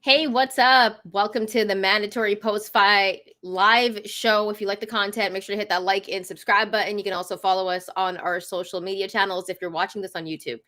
Hey, what's up? Welcome to the mandatory post-fight live show. If you like the content, make sure to hit that like and subscribe button. You can also follow us on our social media channels. If you're watching this on YouTube,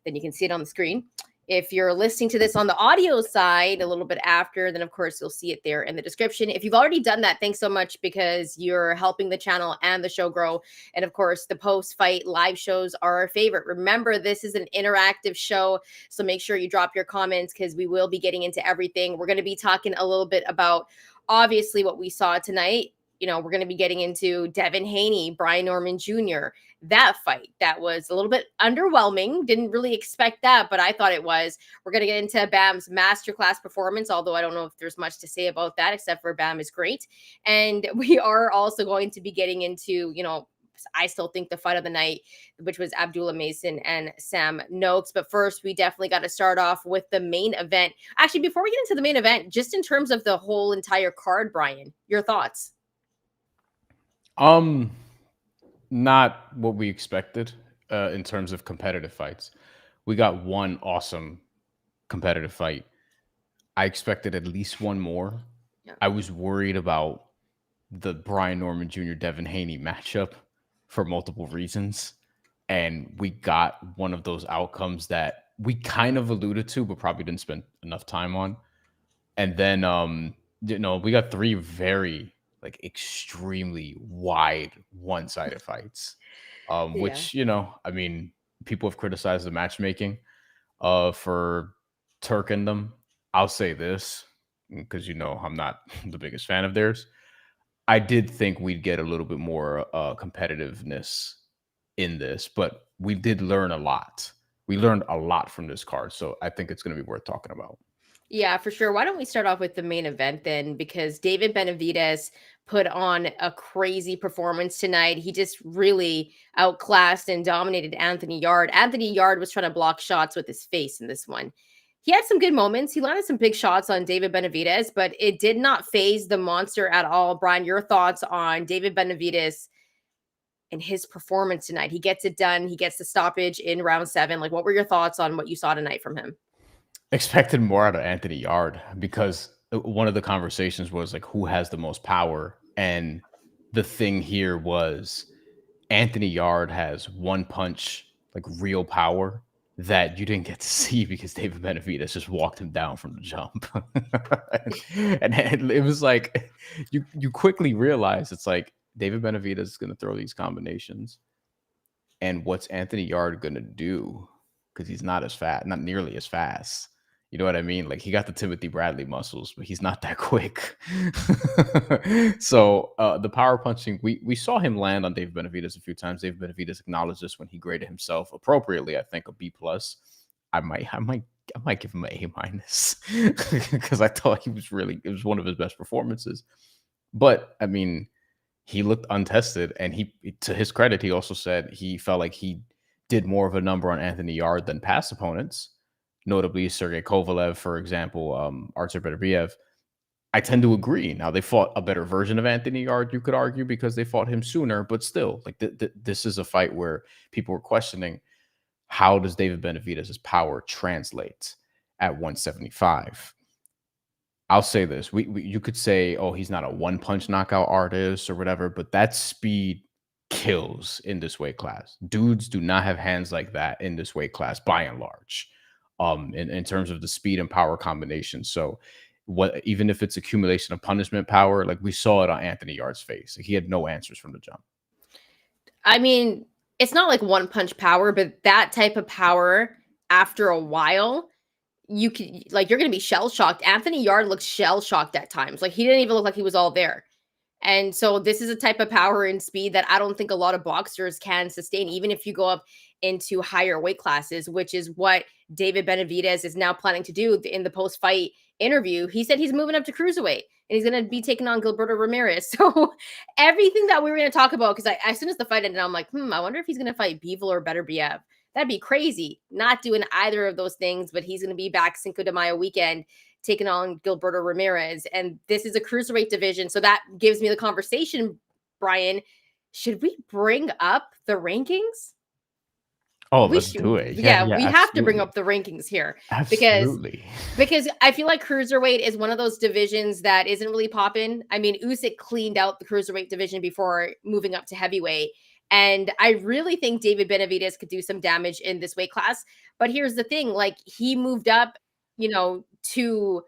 then you can see it on the screen. If you're listening to this on the audio side a little bit after, then of course you'll see it there in the description. If you've already done that, thanks so much because you're helping the channel and the show grow. And of course, the post-fight live shows are our favorite. Remember, this is an interactive show, so make sure you drop your comments because we will be getting into everything. We're going to be talking a little bit about obviously what we saw tonight. We're going to be getting into Devin Haney, Bryan Norman Jr., that fight that was a little bit underwhelming. Didn't really expect that, but I thought it was. We're going to get into Bam's masterclass performance, although I don't know if there's much to say about that, except for Bam is great. And we are also going to be getting into, I still think the fight of the night, which was Abdullah Mason and Sam Noakes. But first, we definitely got to start off with the main event. Actually, before we get into the main event, just in terms of the whole entire card, Bryan, your thoughts? Not what we expected in terms of competitive fights. We got one awesome competitive fight. I expected at least one more. Yeah. I was worried about the Bryan Norman Jr. Devin Haney matchup for multiple reasons. And we got one of those outcomes that we kind of alluded to, but probably didn't spend enough time on. And then we got three very extremely wide one-sided fights. Yeah. Which, people have criticized the matchmaking for Turkendom. I'll say this because I'm not the biggest fan of theirs. I did think we'd get a little bit more competitiveness in this, but we did learn a lot. We learned a lot from this card, so I think it's going to be worth talking about. Yeah, for sure. Why don't we start off with the main event then? Because David Benavidez put on a crazy performance tonight. He just really outclassed and dominated Anthony Yarde. Anthony Yarde was trying to block shots with his face in this one. He had some good moments. He landed some big shots on David Benavidez, but it did not phase the monster at all. Bryan, your thoughts on David Benavidez and his performance tonight? He gets it done. He gets the stoppage in round 7. Like, what were your thoughts on what you saw tonight from him? Expected more out of Anthony Yarde because one of the conversations was like, who has the most power? And the thing here was Anthony Yarde has one punch, like real power that you didn't get to see because David Benavidez just walked him down from the jump. and it was like, you quickly realize it's like David Benavidez is going to throw these combinations. And what's Anthony Yarde going to do? Because he's not as fast, not nearly as fast. You know what I mean? Like he got the Timothy Bradley muscles, but he's not that quick. So the power punching, we saw him land on David Benavidez a few times. David Benavidez acknowledged this when he graded himself appropriately. I think a B plus. I might give him an A minus because I thought it was one of his best performances. But I mean, he looked untested, and to his credit, he also said he felt like he did more of a number on Anthony Yarde than past opponents, notably Sergey Kovalev, for example, Artur Beterbiev. I tend to agree. Now, they fought a better version of Anthony Yarde, you could argue, because they fought him sooner, but still, like this is a fight where people were questioning, how does David Benavidez's power translate at 175? I'll say this. You could say, oh, he's not a one-punch knockout artist or whatever, but that speed kills in this weight class. Dudes do not have hands like that in this weight class, by and large, in terms of the speed and power combination. So even if it's accumulation of punishment power, like we saw it on Anthony Yarde's face. Like he had no answers from the jump. I mean, it's not like one punch power, but that type of power after a while, you're going to be shell shocked. Anthony Yarde looks shell shocked at times. Like he didn't even look like he was all there. And so this is a type of power and speed that I don't think a lot of boxers can sustain, even if you go up into higher weight classes, which is what David Benavidez is now planning to do in the post-fight interview. He said he's moving up to cruiserweight and he's going to be taking on Gilberto Ramirez. So everything that we were going to talk about, because as soon as the fight ended, I'm like, I wonder if he's going to fight Bivol or Beterbiev. That'd be crazy. Not doing either of those things, but he's going to be back Cinco de Mayo weekend taking on Gilberto Ramirez. And this is a cruiserweight division. So that gives me the conversation, Bryan. Should we bring up the rankings? Oh, We let's should, do it. Yeah, yeah, yeah, we have to bring absolutely. up the rankings here because Absolutely. I feel like cruiserweight is one of those divisions that isn't really popping. I mean, Usyk cleaned out the cruiserweight division before moving up to heavyweight, and I really think David Benavidez could do some damage in this weight class. But here's the thing: like he moved up, to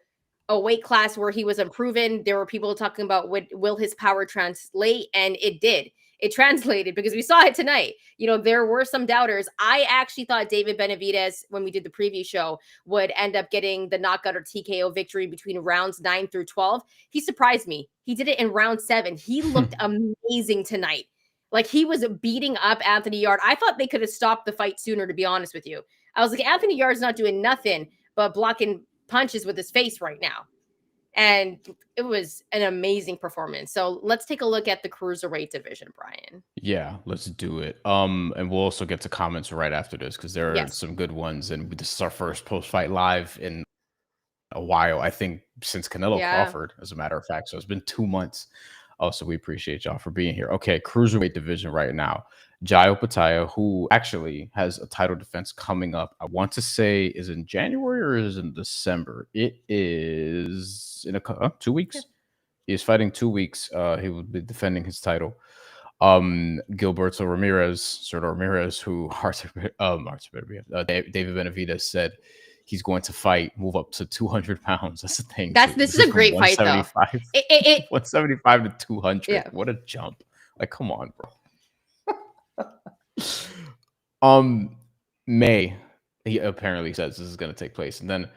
a weight class where he was unproven. There were people talking about will his power translate, and it did. It translated because we saw it tonight. There were some doubters. I actually thought David Benavidez, when we did the preview show, would end up getting the knockout or TKO victory between rounds 9 through 12. He surprised me. He did it in round 7. He looked amazing tonight. Like he was beating up Anthony Yarde. I thought they could have stopped the fight sooner, to be honest with you. I was like, Anthony Yarde's not doing nothing but blocking punches with his face right now. And it was an amazing performance. So let's take a look at the cruiserweight division, Bryan. Yeah, let's do it. And we'll also get to comments right after this because there are Yes. some good ones. And this is our first post-fight live in a while, I think, since Canelo Crawford, as a matter of fact. So it's been 2 months. Also, we appreciate y'all for being here. Okay, cruiserweight division right now. Jai Opetaia, who actually has a title defense coming up, I want to say is in January or is in December. It is in 2 weeks. Yeah. He is fighting 2 weeks. He will be defending his title. Gilberto Ramirez, who David Benavidez said he's going to fight, move up to 200 pounds. That's the thing. This is a great fight, though. 175 to 200. Yeah. What a jump! Like, come on, bro. May, he apparently says this is going to take place, and then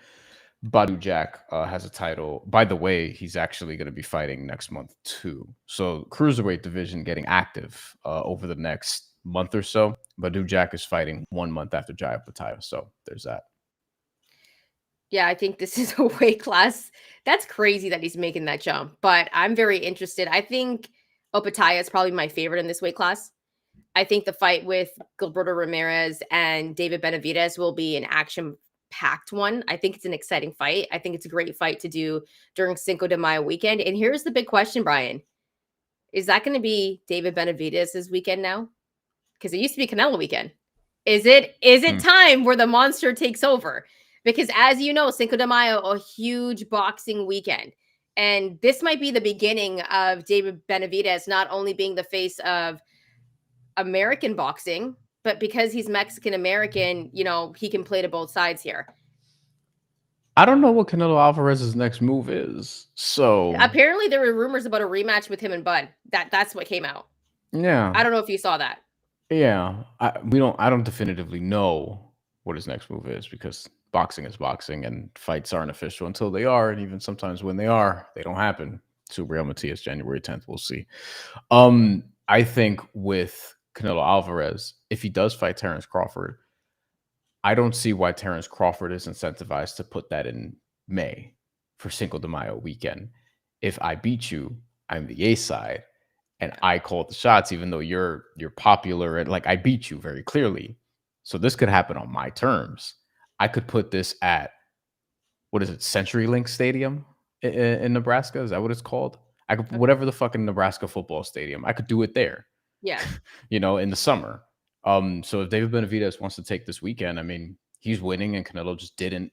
Badou Jack has a title. By the way, he's actually going to be fighting next month too. So cruiserweight division getting active over the next month or so. Badou Jack is fighting 1 month after Jai Opetaia. So there's that. Yeah, I think this is a weight class. That's crazy that he's making that jump, but I'm very interested. I think Opetaia is probably my favorite in this weight class. I think the fight with Gilberto Ramirez and David Benavidez will be an action-packed one. I think it's an exciting fight. I think it's a great fight to do during Cinco de Mayo weekend. And here's the big question, Bryan. Is that going to be David Benavidez's weekend now? Because it used to be Canelo weekend. Is it time where the monster takes over? Because as you know, Cinco de Mayo, a huge boxing weekend. And this might be the beginning of David Benavidez not only being the face of American boxing, but because he's Mexican-American, he can play to both sides here. I don't know what Canelo Alvarez's next move is. So apparently there were rumors about a rematch with him and Bud. That's what came out. Yeah. I don't know if you saw that. Yeah. I don't definitively know what his next move is because boxing is boxing and fights aren't official until they are. And even sometimes when they are, they don't happen. Super Matias, January 10th. We'll see. I think with Canelo Alvarez, if he does fight Terence Crawford, I don't see why Terence Crawford is incentivized to put that in May for Cinco de Mayo weekend. If I beat you, I'm the A side, and I call the shots, even though you're popular and like I beat you very clearly. So this could happen on my terms. I could put this at CenturyLink Stadium in Nebraska. Is that what it's called? I could whatever the fucking Nebraska football stadium. I could do it there. Yeah. In the summer. So if David Benavidez wants to take this weekend, I mean, he's winning and Canelo just didn't.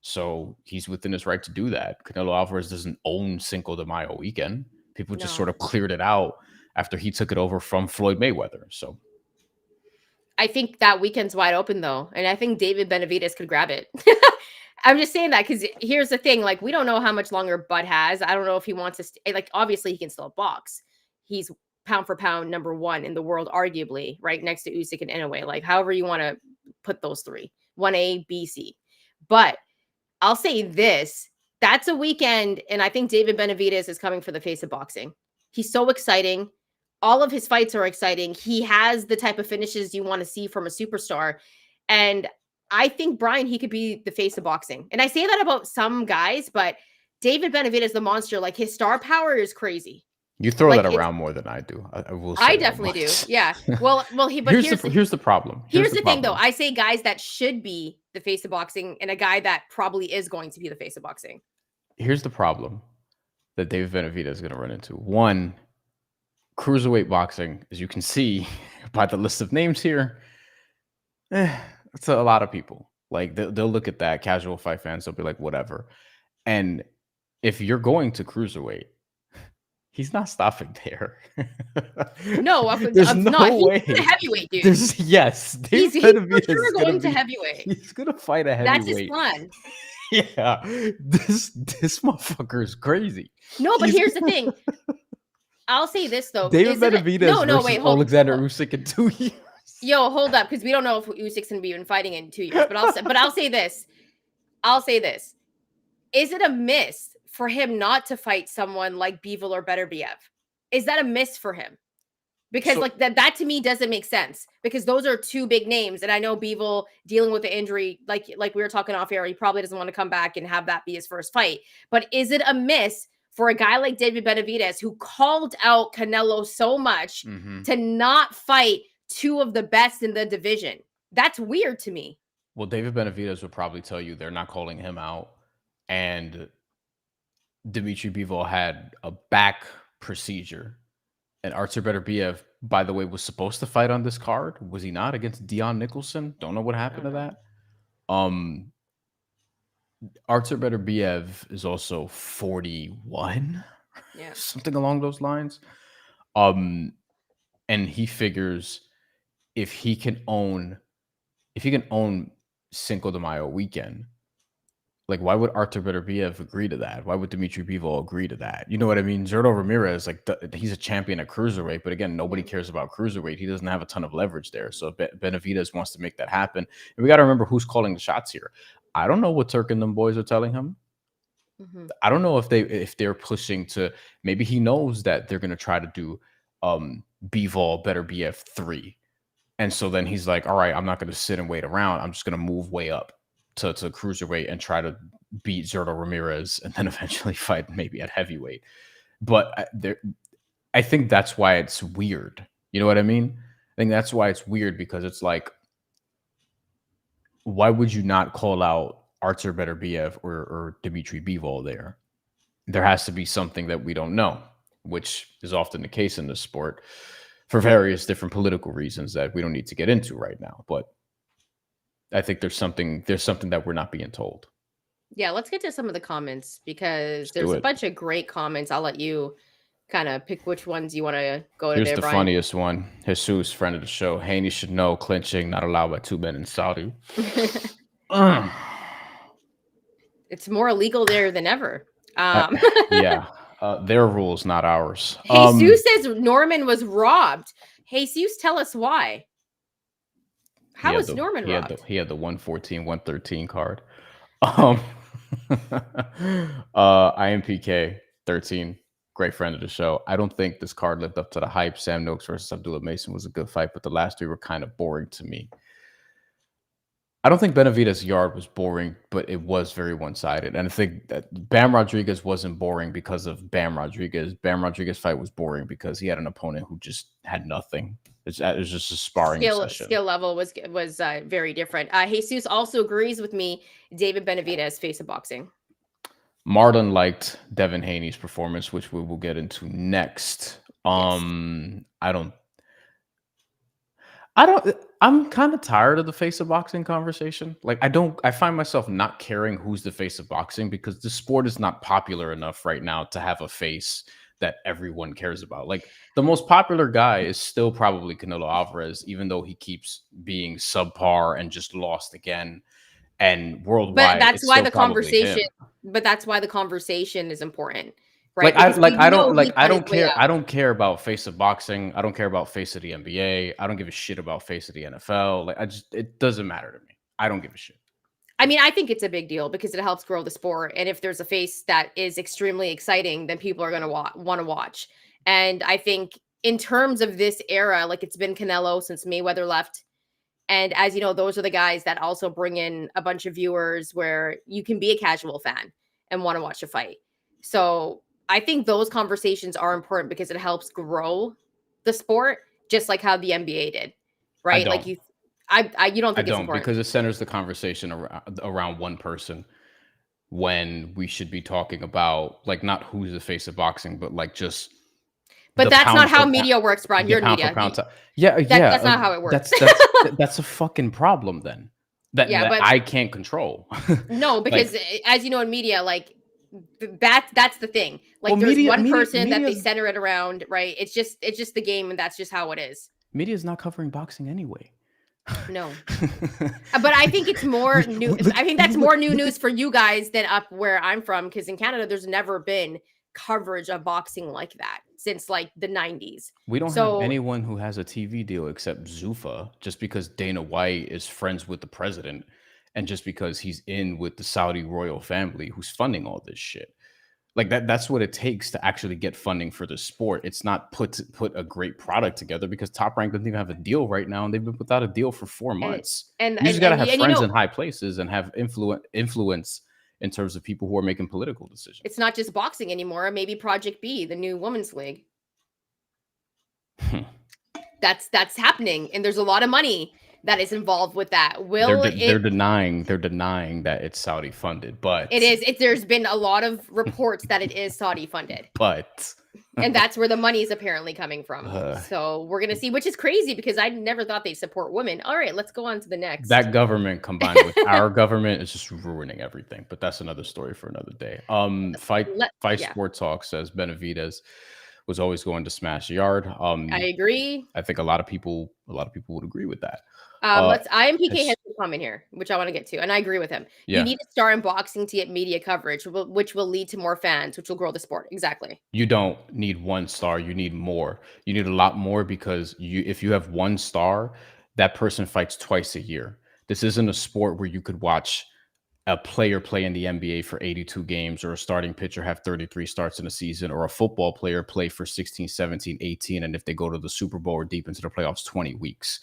So he's within his right to do that. Canelo Alvarez doesn't own Cinco de Mayo weekend. People just sort of cleared it out after he took it over from Floyd Mayweather. So I think that weekend's wide open though. And I think David Benavidez could grab it. I'm just saying that because here's the thing. Like, we don't know how much longer Bud has. I don't know if he wants to like, obviously he can still box. He's pound for pound number 1 in the world, arguably, right next to Usyk and Inoue. Like, however you want to put those three, 1A, B, C. But I'll say this, that's a weekend, and I think David Benavidez is coming for the face of boxing. He's so exciting. All of his fights are exciting. He has the type of finishes you want to see from a superstar. And I think, Bryan, he could be the face of boxing. And I say that about some guys, but David Benavidez, the monster, like his star power is crazy. You throw that around more than I do. I will say I definitely do. Yeah. Well, here's the problem. Here's the thing, though. I say guys that should be the face of boxing and a guy that probably is going to be the face of boxing. Here's the problem that David Benavidez is going to run into. One, cruiserweight boxing, as you can see by the list of names here, It's a lot of people. Like they'll look at that, casual fight fans, they'll be like, whatever. And if you're going to cruiserweight, he's not stopping there. No, There's of no not. He's a way. heavyweight, dude. There's yes, David He's for Benavidez sure is gonna going to be heavyweight. he's gonna fight a That's his heavyweight. plan. Yeah, this motherfucker is crazy. No, but here's the thing. I'll say this though. David Benavidez versus wait, Alexander Usyk in 2 years. Yo, hold up, because we don't know if Usyk's gonna be even fighting in 2 years. But I'll say this. I'll say this. Is it a miss for him not to fight someone like Bivol or Beterbiev? Is that a miss for him? Because like that to me doesn't make sense, because those are two big names. And I know Bivol dealing with the injury, like we were talking off air, he probably doesn't want to come back and have that be his first fight. But is it a miss for a guy like David Benavidez, who called out Canelo so much, to not fight two of the best in the division? That's weird to me. Well, David Benavidez would probably tell you they're not calling him out. And Dmitry Bivol had a back procedure. And Artur Beterbiev, by the way, was supposed to fight on this card. Was he not, against Dion Nicholson? Don't know what happened to that. Artur Beterbiev is also 41. Yeah. Something along those lines. And he figures if he can own Cinco de Mayo weekend, like, why would Artur Beterbiev agree to that? Why would Dmitry Bivol agree to that? You know what I mean? Zurdo Ramirez, like, he's a champion at cruiserweight, but again, nobody cares about cruiserweight. He doesn't have a ton of leverage there. So Benavidez wants to make that happen. And we got to remember who's calling the shots here. I don't know what Turk and them boys are telling him. I don't know if they're pushing to, maybe he knows that they're going to try to do Bivol Beterbiev 3. And so then he's like, all right, I'm not going to sit and wait around. I'm just going to move way up to cruiserweight and try to beat Zurdo Ramirez and then eventually fight maybe at heavyweight. But I think that's why it's weird. You know what I mean? I think that's why it's weird, because it's like, why would you not call out Artur Beterbiev or Dmitry Bivol there? There has to be something that we don't know, which is often the case in this sport for various different political reasons that we don't need to get into right now. But I think there's something that we're not being told. Yeah, let's get to some of the comments, because there's a bunch of great comments. I'll let you kind of pick which ones you want to go to. Here's there, the Bryan. funniest one. Jesus, friend of the show. Haney should know clinching not allowed by 2 men in Saudi. It's more illegal there than ever. Yeah. Their rules, not ours. Jesus says Norman was robbed. Jesus, tell us why. How was Norman robbed? He had the 114, 113 card. IMPK 13, great friend of the show. I don't think this card lived up to the hype. Sam Noakes versus Abdullah Mason was a good fight, but the last 3 were kind of boring to me. I don't think Benavidez-Yarde was boring, but it was very one-sided. And I think that Bam Rodriguez wasn't boring because of Bam Rodriguez. Bam Rodriguez fight was boring because he had an opponent who just had nothing. It was just a sparring session. Skill level was very different. Jesus also agrees with me. David Benavidez face of boxing. Martin liked Devin Haney's performance, which we will get into next. Yes. I'm kind of tired of the face of boxing conversation. Like, I find myself not caring who's the face of boxing, because the sport is not popular enough right now to have a face that everyone cares about. Like, the most popular guy is still probably Canelo Alvarez, even though he keeps being subpar and just lost again. And worldwide, but that's why the conversation. But that's why the conversation is important, right? I don't care. I don't care about face of boxing. I don't care about face of the NBA. I don't give a shit about face of the NFL. Like, it doesn't matter to me. I don't give a shit. I mean, I think it's a big deal because it helps grow the sport. And if there's a face that is extremely exciting, then people are going to want to watch. And I think in terms of this era, like, it's been Canelo since Mayweather left. And as you know, those are the guys that also bring in a bunch of viewers where you can be a casual fan and want to watch a fight. So I think those conversations are important because it helps grow the sport, just like how the NBA did, right? Like you don't think it's important? Because it centers the conversation around one person, when we should be talking about, like, not who's the face of boxing, but like just But that's not how media works, Brian. You're in media. That's not how it works. That's a fucking problem then. That I can't control. No, because as you know, in media, like that's the thing. Like there's one person that they center it around, right? It's just the game, and that's just how it is. Media is not covering boxing anyway. No, but I think it's more new. I think that's more new news for you guys than up where I'm from, because in Canada, there's never been coverage of boxing like that since like the 90s. We don't have anyone who has a TV deal except Zuffa, just because Dana White is friends with the president, and just because he's in with the Saudi royal family who's funding all this shit. Like that's what it takes to actually get funding for the sport. It's not put a great product together, because Top Rank doesn't even have a deal right now, and they've been without a deal for 4 months. And you just got to have friends in high places and have influence in terms of people who are making political decisions. It's not just boxing anymore. Maybe Project B, the new women's league. That's happening, and there's a lot of money that is involved with that. They're denying that it's Saudi funded, but it is. There's been a lot of reports that it is Saudi funded, but and that's where the money is apparently coming from. So we're gonna see, which is crazy because I never thought they'd support women. All right, let's go on to the next. That government combined with our government is just ruining everything. But that's another story for another day. Fight Sport Talk says Benavidez was always going to smash Yarde. I agree. I think a lot of people would agree with that. IMPK has a comment here, which I want to get to, and I agree with him. Yeah. You need to star in boxing to get media coverage, which will lead to more fans, which will grow the sport. Exactly. You don't need one star. You need more. You need a lot more, because if you have one star, that person fights twice a year. This isn't a sport where you could watch a player play in the NBA for 82 games, or a starting pitcher have 33 starts in a season, or a football player play for 16, 17, 18, and if they go to the Super Bowl or deep into the playoffs, 20 weeks.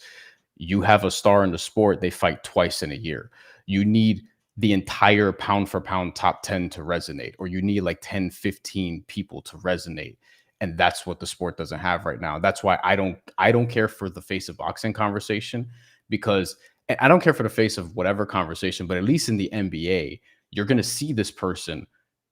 You have a star in the sport, they fight twice in a year. You need the entire pound for pound top 10 to resonate, or you need like 10, 15 people to resonate. And that's what the sport doesn't have right now. That's why I don't care for the face of boxing conversation, because I don't care for the face of whatever conversation, but at least in the NBA, you're going to see this person,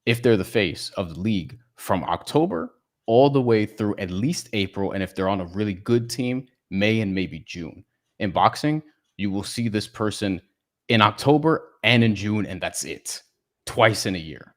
if they're the face of the league, from October all the way through at least April. And if they're on a really good team, May and maybe June. In boxing, you will see this person in October and in June, and that's it. Twice in a year.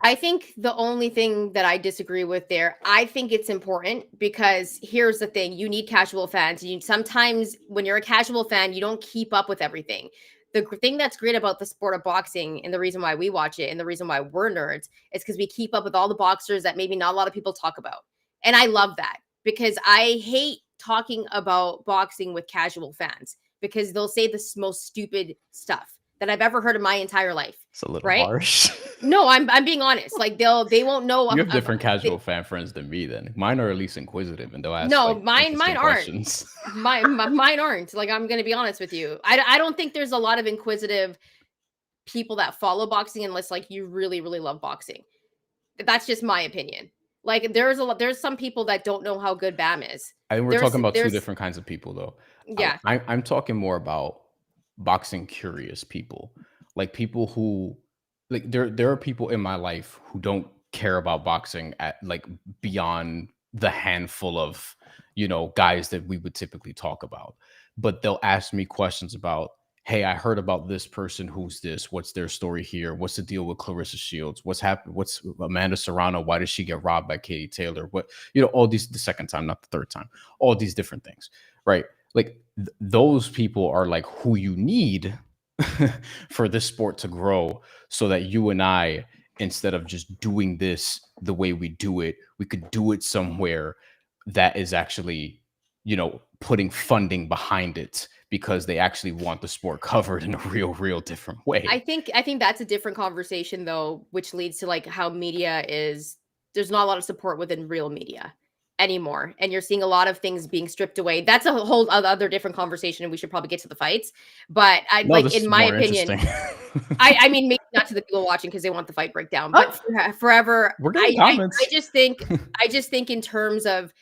I think the only thing that I disagree with there, I think it's important, because here's the thing. You need casual fans. Sometimes when you're a casual fan, you don't keep up with everything. The thing that's great about the sport of boxing, and the reason why we watch it and the reason why we're nerds, is because we keep up with all the boxers that maybe not a lot of people talk about. And I love that, because I hate talking about boxing with casual fans, because they'll say the most stupid stuff that I've ever heard in my entire life. It's a little harsh. No, I'm being honest. Like they won't know. You have different casual fan friends than me. Then mine are at least inquisitive, and they'll ask. No, like, mine aren't. Mine aren't. Like, I'm gonna be honest with you. I don't think there's a lot of inquisitive people that follow boxing unless like you really, really love boxing. That's just my opinion. Like there's some people that don't know how good Bam is. I think we're talking about two different kinds of people, though. Yeah, I'm talking more about boxing curious people, like people who, like there are people in my life who don't care about boxing at like beyond the handful of guys that we would typically talk about, but they'll ask me questions about, hey, I heard about this person. Who's this? What's their story here? What's the deal with Clarissa Shields? What's happened? What's Amanda Serrano? Why did she get robbed by Katie Taylor? What, all these, the second time, not the third time, all these different things, right? Like those people are like who you need for this sport to grow, so that you and I, instead of just doing this the way we do it, we could do it somewhere that is actually, putting funding behind it, because they actually want the sport covered in a real different way. I think that's a different conversation, though, which leads to like how media is. There's not a lot of support within real media anymore, and you're seeing a lot of things being stripped away. That's a whole other different conversation, and we should probably get to the fights. But in my opinion, I mean, maybe not to the people watching because they want the fight breakdown, but forever. I just think in terms of.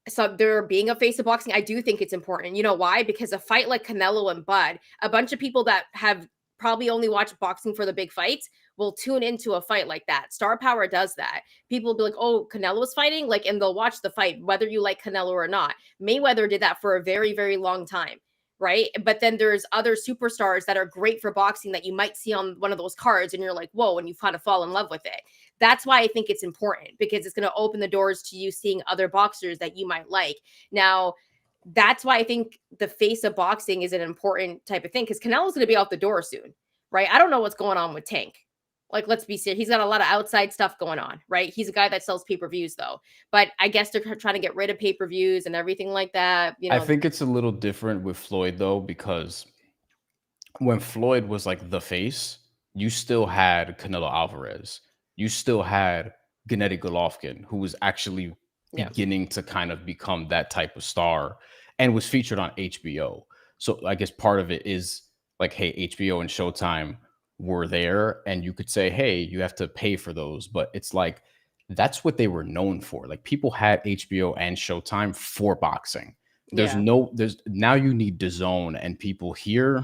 So there being a face of boxing, I do think it's important. You know why? Because a fight like Canelo and Bud, a bunch of people that have probably only watched boxing for the big fights will tune into a fight like that. Star power does that. People will be like, oh, Canelo's fighting, like, and they'll watch the fight, whether you like Canelo or not. Mayweather did that for a very, very long time. Right. But then there's other superstars that are great for boxing that you might see on one of those cards and you're like, whoa, and you kind of fall in love with it. That's why I think it's important, because it's going to open the doors to you seeing other boxers that you might like. Now, that's why I think the face of boxing is an important type of thing, because Canelo's going to be out the door soon. Right. I don't know what's going on with Tank. Like, let's be serious. He's got a lot of outside stuff going on, right? He's a guy that sells pay-per-views, though. But I guess they're trying to get rid of pay-per-views and everything like that. You know, I think it's a little different with Floyd, though, because when Floyd was like the face, you still had Canelo Alvarez. You still had Gennady Golovkin, who was actually beginning to kind of become that type of star and was featured on HBO. So I guess part of it is like, hey, HBO and Showtime were there, and you could say, hey, you have to pay for those, but it's like that's what they were known for. Like, people had HBO and Showtime for boxing. There's now you need DAZN, and people here,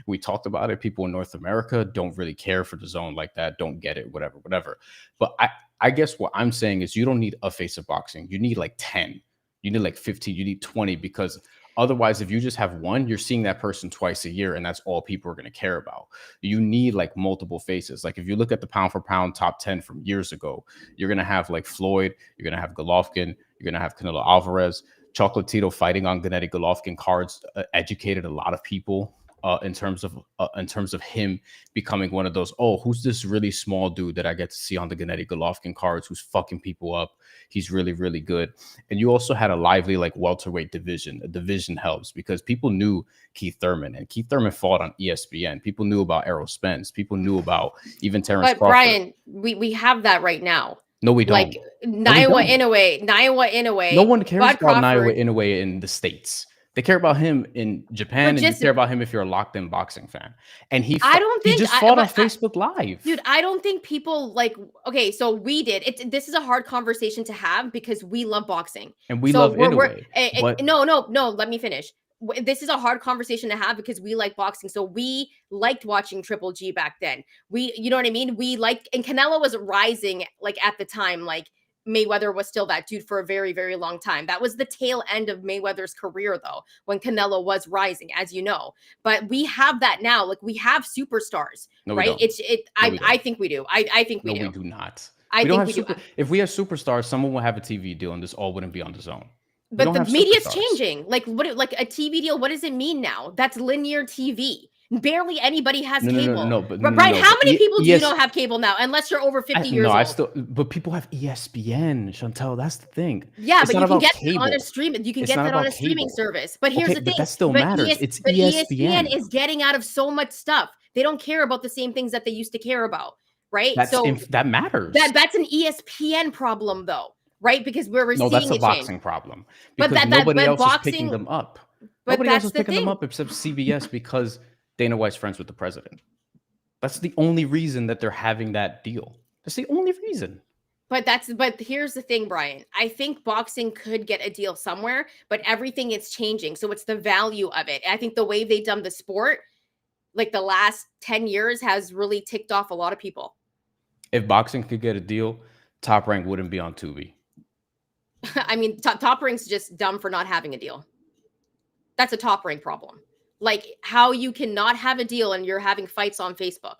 we talked about it, people in North America don't really care for DAZN like that, don't get it, whatever. But I guess what I'm saying is you don't need a face of boxing. You need like 10, you need like 15, you need 20, because otherwise, if you just have one, you're seeing that person twice a year, and that's all people are going to care about. You need like multiple faces. Like, if you look at the pound for pound top 10 from years ago, you're going to have like Floyd, you're going to have Golovkin, you're going to have Canelo Alvarez. Chocolatito fighting on Gennady Golovkin cards educated a lot of people in terms of him becoming one of those, oh, who's this really small dude that I get to see on the Gennady Golovkin cards who's fucking people up? He's really, really good. And you also had a lively like welterweight division. A division helps because people knew Keith Thurman, and Keith Thurman fought on ESPN. People knew about Errol Spence. People knew about even Terrence Crawford. Brian, we have that right now. No, we don't. Like Naoya Inoue. No one cares about Naoya Inoue in the States. They care about him in Japan, and you care about him if you're a locked-in boxing fan. And he just fought on Facebook Live. Dude, I don't think people like. Okay, so we did. This is a hard conversation to have because we love boxing and we love Inoue. No. Let me finish. This is a hard conversation to have because we like boxing. So we liked watching Triple G back then. You know what I mean? We liked, and Canelo was rising like at the time, like. Mayweather was still that dude for a very, very long time. That was the tail end of Mayweather's career, though, when Canelo was rising, as you know. But we have that now. Like, we have superstars, right? I think we do. I think we do. No, we do not. I think we do. If we had superstars, someone would have a TV deal, and this all wouldn't be on DAZN. But the media's changing. Like, like a TV deal, what does it mean now? That's linear TV. Barely anybody has cable. But Brian, how many people do you know have cable now? Unless you're over 50 years old. But people have ESPN, Shantelle. That's the thing. Yeah, but you can get that on a stream. You can get that on a streaming service. But here's the thing. That still matters. It's ESPN is getting out of so much stuff. They don't care about the same things that they used to care about, right? That matters. That's an ESPN problem, though, right? Because we're seeing that's a boxing problem. Because nobody else is picking them up. Nobody else is picking them up except CBS because Dana White's friends with the president. That's the only reason that they're having that deal. That's the only reason. But here's the thing, Brian. I think boxing could get a deal somewhere, but everything is changing. So it's the value of it. I think the way they've done the sport, like the last 10 years, has really ticked off a lot of people. If boxing could get a deal, Top Rank wouldn't be on Tubi. I mean, Top Rank's just dumb for not having a deal. That's a Top Rank problem. Like, how you cannot have a deal and you're having fights on Facebook.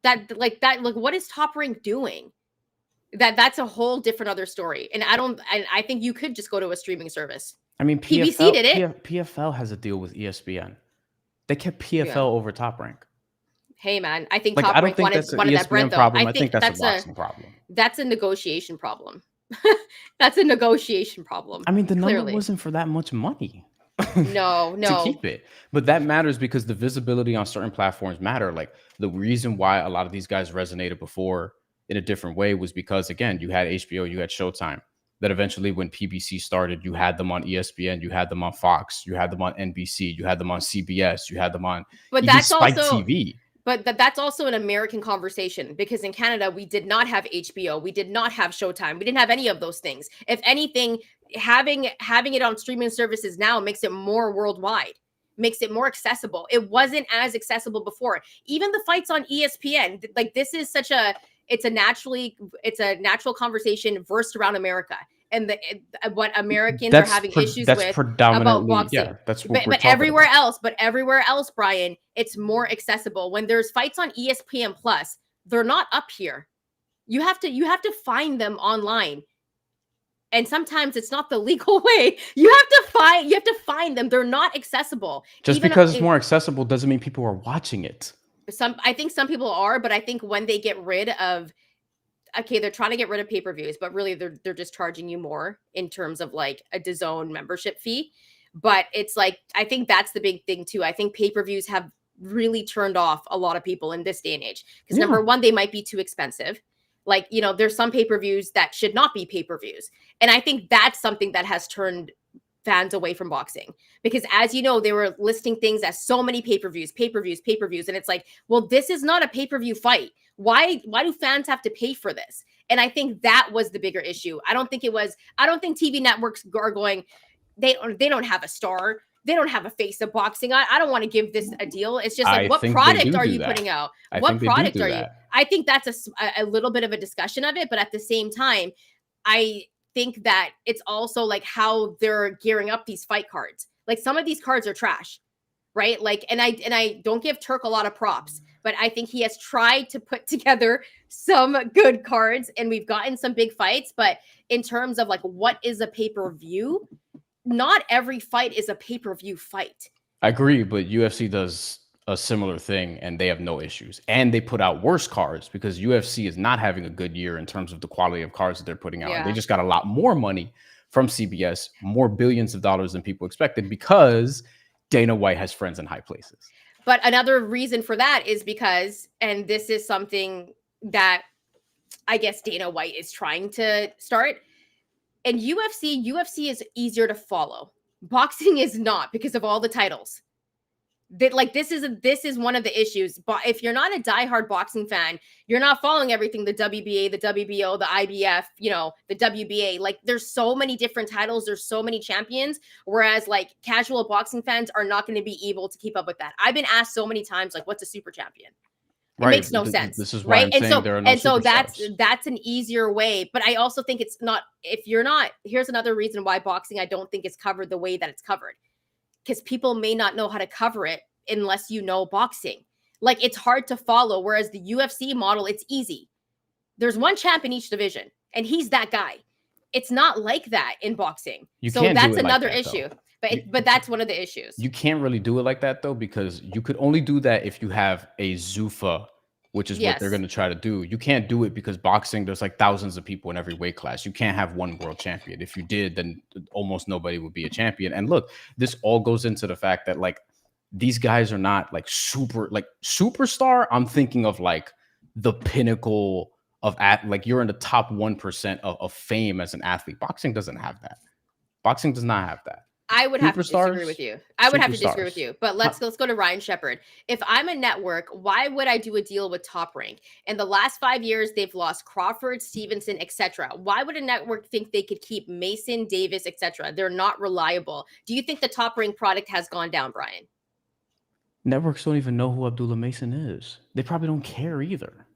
What is Top Rank doing? That's a whole different other story. And I think you could just go to a streaming service. I mean, PBC did it. PFL has a deal with ESPN. They kept PFL over Top Rank. Hey man, I think Top Rank wanted that Brent though. I think that's a boxing problem. That's a negotiation problem. That's a negotiation problem. I mean, the number wasn't for that much money. No. To keep it. But that matters because the visibility on certain platforms matter. Like, the reason why a lot of these guys resonated before in a different way was because, again, you had HBO, you had Showtime. That eventually, when PBC started, you had them on ESPN, you had them on Fox, you had them on NBC, you had them on CBS, you had them on Spike TV. But that's also an American conversation because in Canada, we did not have HBO. We did not have Showtime. We didn't have any of those things. If anything, having it on streaming services now makes it more worldwide. makes it more accessible. It wasn't as accessible before. Even the fights on ESPN, like this is it's a natural conversation versed around America and what Americans are having issues with about boxing. That's what we're but talking everywhere about. everywhere else, Bryan, it's more accessible. When there's fights on ESPN Plus, they're not up here. You have to find them online. And sometimes it's not the legal way. You have to find them. They're not accessible. Just because it's more accessible doesn't mean people are watching it. I think some people are, but I think when they get rid of, okay, they're trying to get rid of pay-per-views, but really they're just charging you more in terms of like a DAZN membership fee. But it's like, I think that's the big thing too. I think pay-per-views have really turned off a lot of people in this day and age. Because number one, they might be too expensive. Like, you know, there's some pay-per-views that should not be pay-per-views. And I think that's something that has turned fans away from boxing. Because as you know, they were listing things as so many pay-per-views. And it's like, well, this is not a pay-per-view fight. Why do fans have to pay for this? And I think that was the bigger issue. I don't think TV networks are going, they don't have a star. They don't have a face of boxing. I don't want to give this a deal. It's just like, what product are you putting out? What product are you? I think that's a little bit of a discussion of it. But at the same time, I think that it's also like how they're gearing up these fight cards. Like some of these cards are trash, right? Like, and I don't give Turk a lot of props, but I think he has tried to put together some good cards and we've gotten some big fights. But in terms of like, what is a pay-per-view? Not every fight is a pay-per-view fight. I agree, but UFC does a similar thing and they have no issues. And they put out worse cards because UFC is not having a good year in terms of the quality of cards that they're putting out. Yeah. They just got a lot more money from CBS, more billions of dollars than people expected because Dana White has friends in high places. But another reason for that is because, and this is something that I guess Dana White is trying to start, and UFC is easier to follow. Boxing is not because of all the titles. This is one of the issues. But if you're not a diehard boxing fan, you're not following everything, the WBA, the WBO, the IBF, you know, the WBA. Like there's so many different titles, there's so many champions, whereas like casual boxing fans are not going to be able to keep up with that. I've been asked so many times, like, what's a super champion? It makes no sense. This is why I'm saying there are no superstars. That's an easier way. But I also think it's not, if you're not, here's another reason why boxing, I don't think is covered the way that it's covered. Because people may not know how to cover it unless you know boxing. Like it's hard to follow. Whereas the UFC model, it's easy. There's one champ in each division and he's that guy. It's not like that in boxing. So that's another issue. But that's one of the issues. You can't really do it like that though, because you could only do that if you have a Zuffa, which is what they're going to try to do. You can't do it because boxing, there's like thousands of people in every weight class. You can't have one world champion. If you did, then almost nobody would be a champion. And look, this all goes into the fact that like these guys are not like superstar. I'm thinking of like the pinnacle of like you're in the top 1% of fame as an athlete. Boxing doesn't have that. Boxing does not have that. I would have to disagree with you. But let's go to Ryan Shepherd. If I'm a network, why would I do a deal with Top Rank? In the last 5 years, they've lost Crawford, Stevenson, etc. Why would a network think they could keep Mason, Davis, etc.? They're not reliable. Do you think the Top Rank product has gone down, Bryan? Networks don't even know who Abdullah Mason is. They probably don't care either.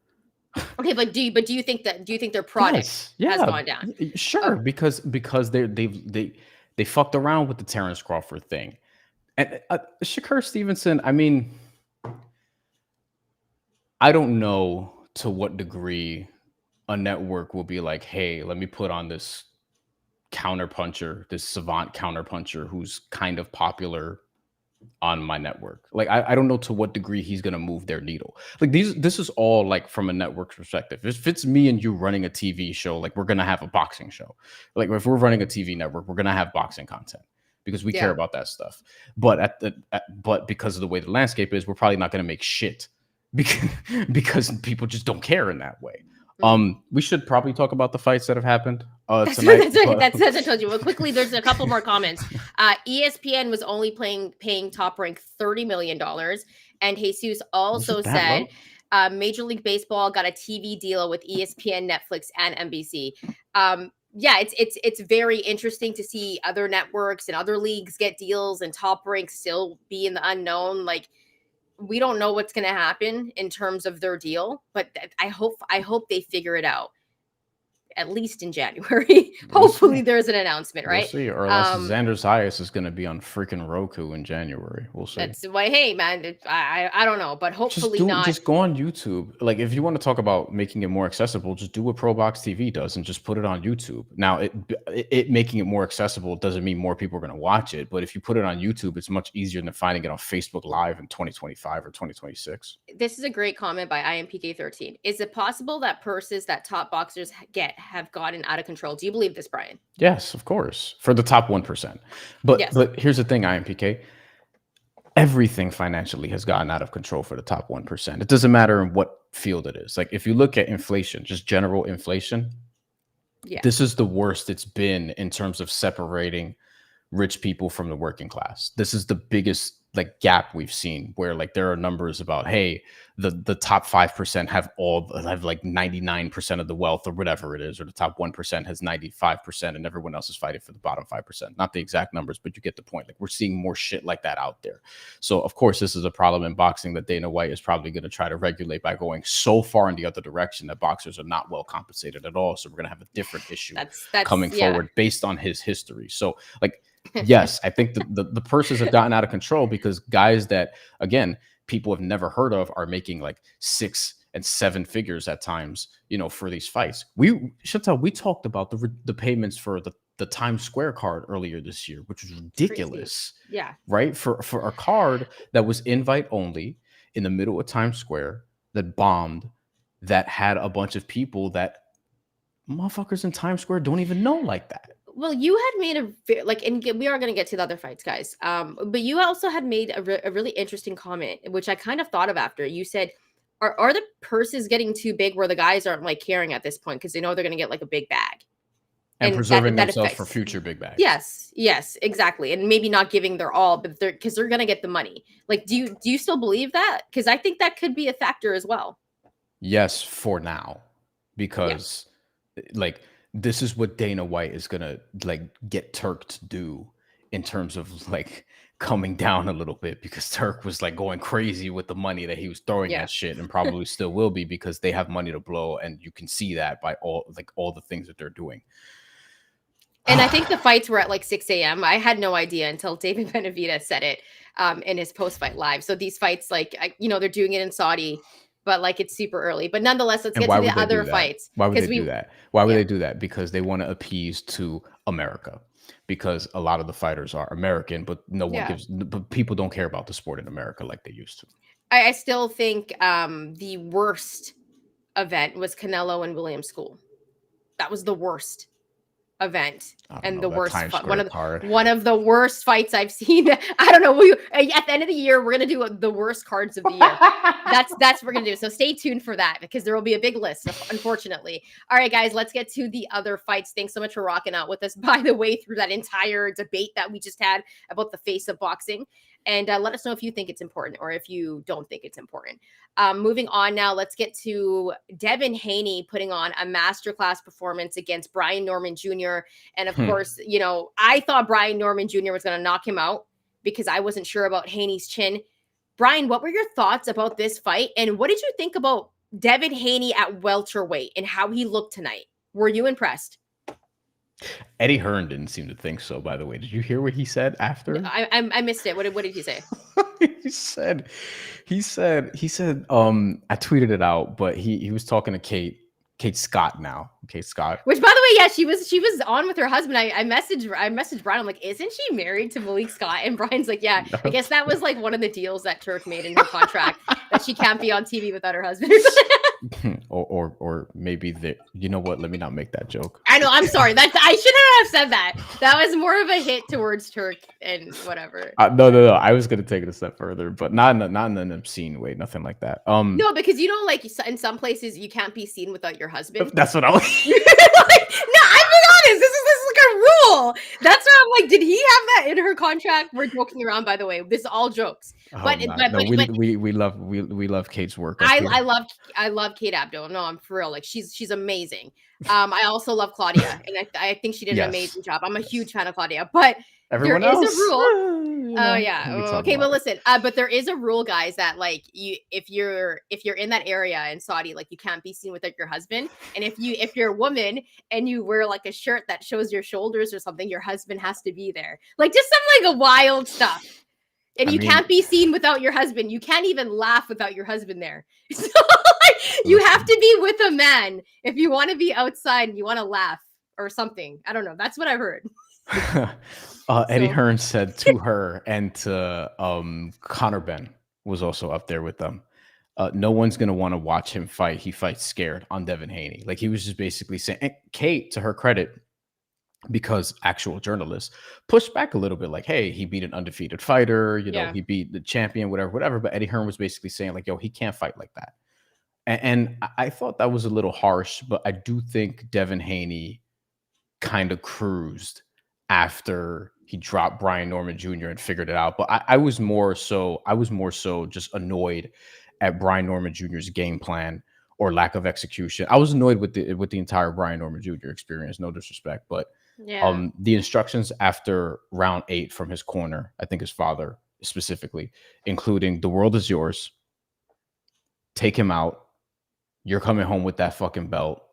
Okay, but do you think their product has gone down? Sure, because they fucked around with the Terrence Crawford thing. And Shakur Stevenson, I mean, I don't know to what degree a network will be like, hey, let me put on this counterpuncher, this savant counterpuncher who's kind of popular on my network. Like, I don't know to what degree he's going to move their needle. Like this is all like from a network perspective. If it's me and you running a TV show, like we're going to have a boxing show. Like if we're running a TV network, we're going to have boxing content because we care about that stuff. But but because of the way the landscape is, we're probably not going to make shit because people just don't care in that way. We should probably talk about the fights that have happened tonight. That's I told you. Well, quickly, there's a couple more comments. ESPN was only paying Top Rank $30 million. And Jesus also said Major League Baseball got a TV deal with ESPN, Netflix, and NBC. yeah, it's very interesting to see other networks and other leagues get deals and Top Rank still be in the unknown. Like, we don't know what's going to happen in terms of their deal, but I hope they figure it out at least in January. We'll Hopefully see. there's an announcement, We'll right? see. Or unless Xander Zayas is going to be on freaking Roku in January. We'll see. That's why, hey man, I don't know, but hopefully not. Just go on YouTube. Like, if you want to talk about making it more accessible, just do what Pro Box TV does and just put it on YouTube. Now, it making it more accessible doesn't mean more people are going to watch it, but if you put it on YouTube, it's much easier than finding it on Facebook Live in 2025 or 2026. This is a great comment by IMPK13. Is it possible that purses that top boxers have gotten out of control? Do you believe this, Bryan? Yes, of course, for the top 1%. But Yes. but here's the thing, IMPK. Everything financially has gotten out of control for the top 1%. It doesn't matter in what field it is. Like, if you look at inflation, just general inflation, Yeah. this is the worst it's been in terms of separating rich people from the working class. This is the biggest like gap we've seen, where like there are numbers about, hey, the top 5% have like 99% of the wealth or whatever it is, or the top 1% has 95% and everyone else is fighting for the bottom 5%. Not the exact numbers, but you get the point. Like, we're seeing more shit like that out there. So of course this is a problem in boxing that Dana White is probably going to try to regulate by going so far in the other direction that boxers are not well compensated at all. So we're going to have a different issue that's coming forward based on his history. So like, yes, I think the purses have gotten out of control because guys that, again, people have never heard of are making like 6 and 7 figures at times, you know, for these fights. Shantelle, we talked about the payments for the Times Square card earlier this year, which was ridiculous. Crazy. Yeah. Right? For a card that was invite only in the middle of Times Square, that bombed, that had a bunch of people that motherfuckers in Times Square don't even know like that. Well, you had made and we are going to get to the other fights, guys. But you also had made a really interesting comment, which I kind of thought of after. You said, are the purses getting too big where the guys aren't like caring at this point because they know they're going to get like a big bag and preserving themselves for future big bags? Yes, exactly. And maybe not giving their all, but because they're going to get the money. Like, do you still believe that? Because I think that could be a factor as well. Yes, for now, because like, this is what Dana White is gonna like get Turk to do in terms of like coming down a little bit, because Turk was like going crazy with the money that he was throwing at shit, and probably still will be, because they have money to blow, and you can see that by all the things that they're doing. And I think the fights were at like 6 a.m. I had no idea until David Benavidez said it in his post-fight live. So these fights, like, they're doing it in Saudi, but like it's super early. But nonetheless, let's get to the other fights. Why would they do that? Why would they do that? Because they want to appease to America, because a lot of the fighters are American, but but people don't care about the sport in America like they used to. I still think the worst event was Canelo and Williams School. That was the worst event and the worst one of the worst fights I've seen. I don't know. At the end of the year, we're gonna do the worst cards of the year. That's what we're gonna do. So stay tuned for that, because there will be a big list, unfortunately. All right, guys, let's get to the other fights. Thanks so much for rocking out with us, by the way, through that entire debate that we just had about the face of boxing. And let us know if you think it's important or if you don't think it's important. Moving on now, let's get to Devin Haney putting on a masterclass performance against Bryan Norman Jr. And of course, I thought Bryan Norman Jr. was going to knock him out because I wasn't sure about Haney's chin. Bryan, what were your thoughts about this fight? And what did you think about Devin Haney at welterweight and how he looked tonight? Were you impressed? Eddie Hearn didn't seem to think so, by the way. Did you hear what he said after? I missed it. What did he say? he said, I tweeted it out, but he was talking to Kate Scott now. Kate Scott. Which, by the way, she was on with her husband. I messaged Bryan. I'm like, isn't she married to Malik Scott? And Bryan's like, yeah. I guess that was like one of the deals that Turk made in her contract, that she can't be on TV without her husband. or maybe you know what? Let me not make that joke. I know. I'm sorry. I shouldn't have said that. That was more of a hit towards Turk and whatever. No. I was gonna take it a step further, but not in an obscene way. Nothing like that. No, because like in some places you can't be seen without your husband. That's what I was. No, I'm being honest. This is a rule. That's why I'm like, did he have that in her contract? We're joking around, by the way. This is all jokes. But we love Kate's work up here. I love Kate Abdo. No, I'm for real. Like she's amazing. I also love Claudia, and I think she did an amazing job. I'm a huge fan of Claudia, but everyone there else is a rule. Oh yeah. Okay, but it. listen. But there is a rule, guys, that like if you're in that area in Saudi, like you can't be seen with like, your husband. And if you're a woman and you wear like a shirt that shows your shoulders or something, your husband has to be there. Like just some like a wild stuff. And you can't be seen without your husband. You can't even laugh without your husband there. So like, you have to be with a man if you want to be outside and you want to laugh or something. I don't know. That's what I heard. Eddie Hearn said to her and to Connor Ben was also up there with them. No one's going to want to watch him fight. He fights scared on Devin Haney. Like he was just basically saying, and Kate, to her credit, because actual journalists pushed back a little bit, like, hey, he beat an undefeated fighter, you know, he beat the champion, whatever. But Eddie Hearn was basically saying like, yo, he can't fight like that. And I thought that was a little harsh, but I do think Devin Haney kind of cruised after he dropped Bryan Norman Jr. and figured it out. But I was more so just annoyed at Bryan Norman Jr.'s game plan or lack of execution. I was annoyed with the entire Bryan Norman Jr. experience, no disrespect, but the instructions after round 8 from his corner, I think his father specifically, including the world is yours, take him out, you're coming home with that fucking belt.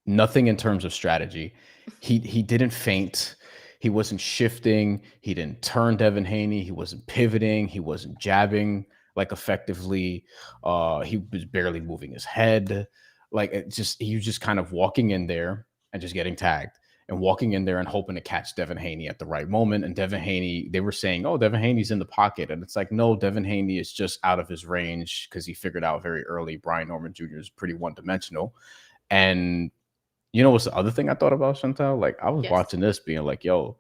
Nothing in terms of strategy. He didn't feint. He wasn't shifting. He didn't turn Devin Haney. He wasn't pivoting. He wasn't jabbing like effectively. He was barely moving his head. Like he was just kind of walking in there and just getting tagged and walking in there and hoping to catch Devin Haney at the right moment. And Devin Haney, they were saying, oh, Devin Haney's in the pocket. And it's like, no, Devin Haney is just out of his range because he figured out very early Bryan Norman Jr. is pretty one-dimensional. And you know what's the other thing I thought about, Shantelle? Like, I was watching this being like, yo,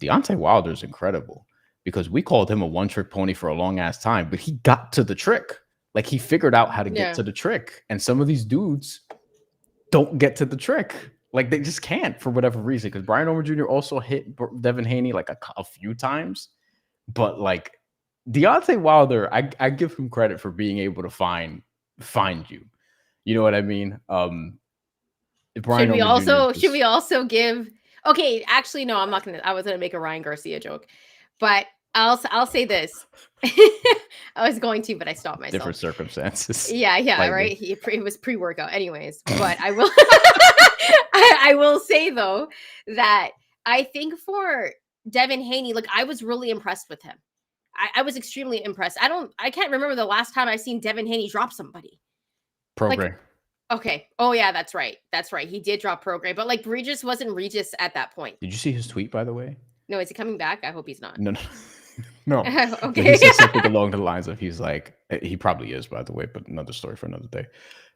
Deontay Wilder is incredible because we called him a one-trick pony for a long-ass time, but he got to the trick. Like, he figured out how to get to the trick. And some of these dudes don't get to the trick. Like, they just can't for whatever reason. Because Bryan Norman Jr. also hit Devin Haney like a few times. But, like, Deontay Wilder, I give him credit for being able to find you. You know what I mean? Should we also give? Okay, actually, no, I'm not gonna. I was gonna make a Ryan Garcia joke, but I'll say this. I was going to, but I stopped myself. Different circumstances. Yeah, right. It was pre-workout, anyways. But I will. I will say though that I think for Devin Haney, like I was really impressed with him. I was extremely impressed. I can't remember the last time I seen Devin Haney drop somebody. Program. Okay. Oh yeah, that's right. He did drop Program, but like Regis wasn't Regis at that point. Did you see his tweet, by the way? No, is he coming back? I hope he's not. No. Okay. But he said something along the lines of, he's like, he probably is, by the way, but another story for another day.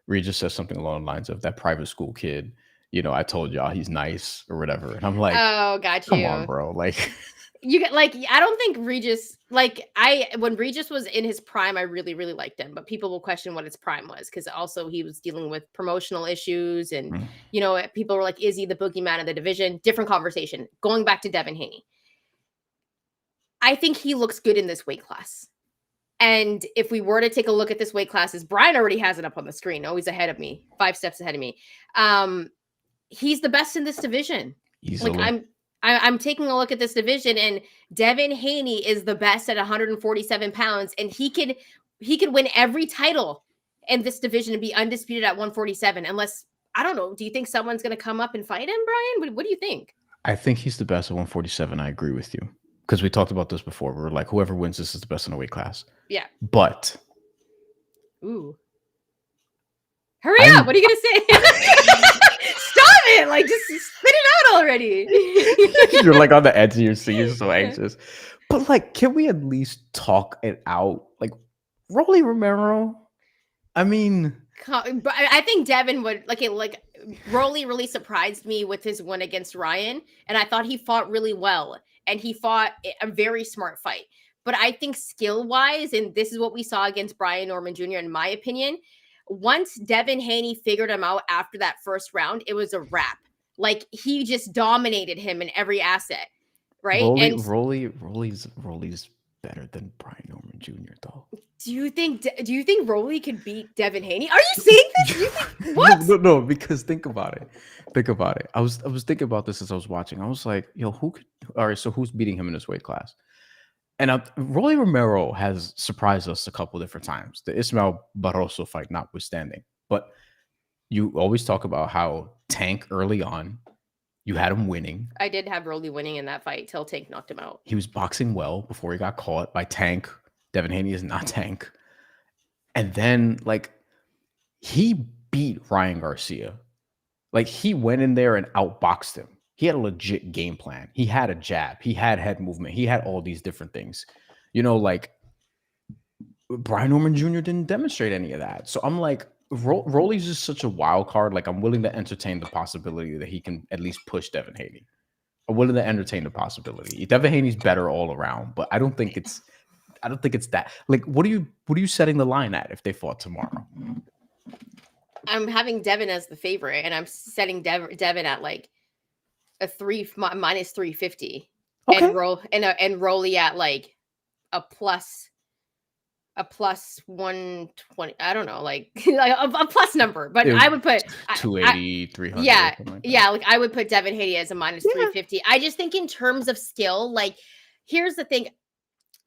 Regis says something along the lines of that private school kid. You know, I told y'all he's nice or whatever, and I'm like, oh, got you. Come on, bro. Like. You get like, I don't think Regis, like when Regis was in his prime, I really, really liked him, but people will question what his prime was. Cause also he was dealing with promotional issues and, you know, people were like, is he the boogeyman of the division? Different conversation. Going back to Devin Haney. I think he looks good in this weight class. And if we were to take a look at this weight classes, Bryan already has it up on the screen. Oh, he's ahead of me, 5 steps ahead of me. He's the best in this division. Easily. Like I'm taking a look at this division, and Devin Haney is the best at 147 pounds, and he could win every title in this division and be undisputed at 147. Unless, I don't know, do you think someone's going to come up and fight him, Bryan? What do you think? I think he's the best at 147. I agree with you because we talked about this before. We were like, whoever wins this is the best in the weight class. Yeah. But. Ooh. Hurry up! What are you going to say? Stop it! Like, just spit it out already. You're like on the edge of your seat. You're so anxious. But like, can we at least talk it out? Like, Rolly Romero. I mean, I think Devin would like Rolly really surprised me with his win against Ryan, and I thought he fought really well, and he fought a very smart fight. But I think skill wise, and this is what we saw against Bryan Norman Jr. in my opinion. Once Devin Haney figured him out after that first round, it was a wrap. Like he just dominated him in every asset, right? Rolly's better than Brian Norman Jr. though. Do you think Rolly could beat Devin Haney? Are you saying this? You think what? No, because think about it. I was thinking about this as I was watching. I was like, yo, who could? All right, so who's beating him in this weight class? And Rolly Romero has surprised us a couple different times. The Ismael Barroso fight notwithstanding, but you always talk about how Tank early on, you had him winning. I did have Rolly winning in that fight till Tank knocked him out. He was boxing well before he got caught by Tank. Devin Haney is not Tank. And then, like, he beat Ryan Garcia. Like, he went in there and outboxed him. He had a legit game plan. He had a jab. He had head movement. He had all these different things. You know, like, Brian Norman Jr. didn't demonstrate any of that. So I'm like, Rolly's just such a wild card. Like, I'm willing to entertain the possibility that he can at least push Devin Haney. I'm willing to entertain the possibility. Devin Haney's better all around, but I don't think it's that. Like, what are you setting the line at if they fought tomorrow? I'm having Devin as the favorite, and I'm setting Devin at like a minus 350, okay. and Rolly at like a plus 120. I don't know, like a plus number, but I would put 280, 300. Yeah, like I would put Devin Haney as a minus 350. I just think in terms of skill, like here's the thing.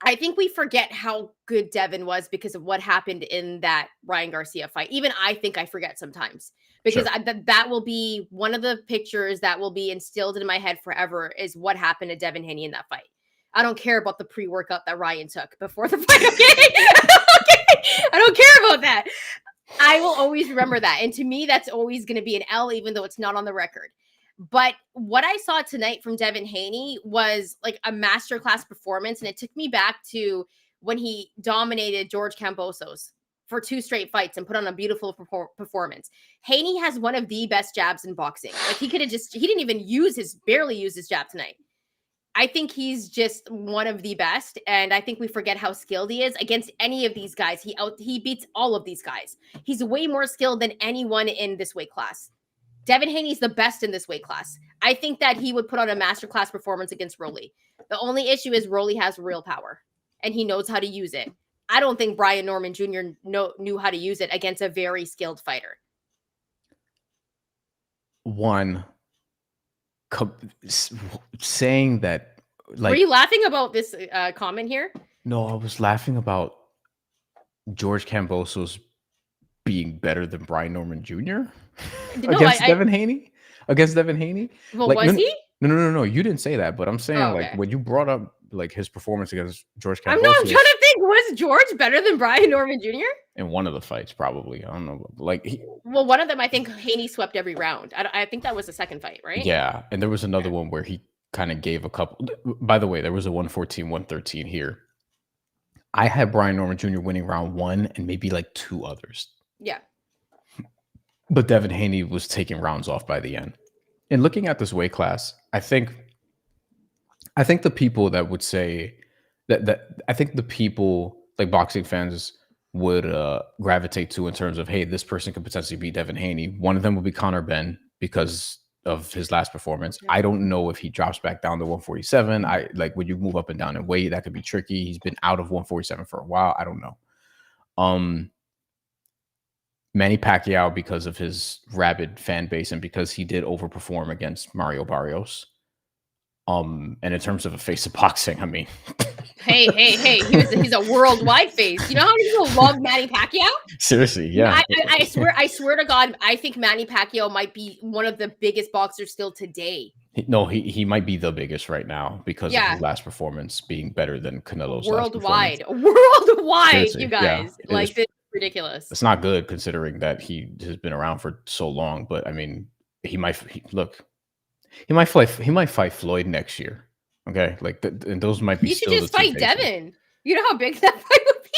I think we forget how good Devin was because of what happened in that Ryan Garcia fight. Even I think I forget sometimes because that will be one of the pictures that will be instilled in my head forever is what happened to Devin Haney in that fight. I don't care about the pre-workout that Ryan took before the fight. Okay? I don't care about that. I will always remember that. And to me, that's always going to be an L, even though it's not on the record. But what I saw tonight from Devin Haney was like a masterclass performance. And it took me back to when he dominated George Kambosos for 2 straight fights and put on a beautiful performance. Haney has one of the best jabs in boxing. Like he didn't even barely use his jab tonight. I think he's just one of the best. And I think we forget how skilled he is against any of these guys. He beats all of these guys. He's way more skilled than anyone in this weight class. Devin Haney's the best in this weight class. I think that he would put on a masterclass performance against Rolly. The only issue is Rolly has real power and he knows how to use it. I don't think Brian Norman Jr. knew how to use it against a very skilled fighter. Saying that, like, were you laughing about this comment here? No, I was laughing about George Kambosos being better than Brian Norman Jr. against Devin Haney? Well, like, was he? No. You didn't say that, but I'm saying like when you brought up like his performance against George Kambosos. I'm trying to think. Was George better than Brian Norman Jr.? In one of the fights, probably. I don't know. Like, one of them, I think Haney swept every round. I think that was the second fight, right? Yeah, and there was another one where he kind of gave a couple. By the way, there was a 114, 113 here. I had Brian Norman Jr. winning round 1 and maybe like 2 others. Yeah. But Devin Haney was taking rounds off by the end. And looking at this weight class, I think the people that would say that I think the people like boxing fans would gravitate to in terms of, hey, this person could potentially beat Devin Haney. One of them would be Conor Benn because of his last performance. I don't know if he drops back down to 147. I like when you move up and down in weight, that could be tricky. He's been out of 147 for a while. I don't know. Manny Pacquiao because of his rabid fan base and because he did overperform against Mario Barrios. And in terms of a face of boxing, I mean, hey, he's a worldwide face. You know how many people love Manny Pacquiao? Seriously, yeah. I swear to God, I think Manny Pacquiao might be one of the biggest boxers still today. He might be the biggest right now because of his last performance being better than Canelo's worldwide. Seriously, you guys. Yeah, like this is ridiculous. It's not good considering that he has been around for so long, but I mean, he might fight Floyd next year. Okay, like and those might be. He should just fight Devin. You know how big that fight would be.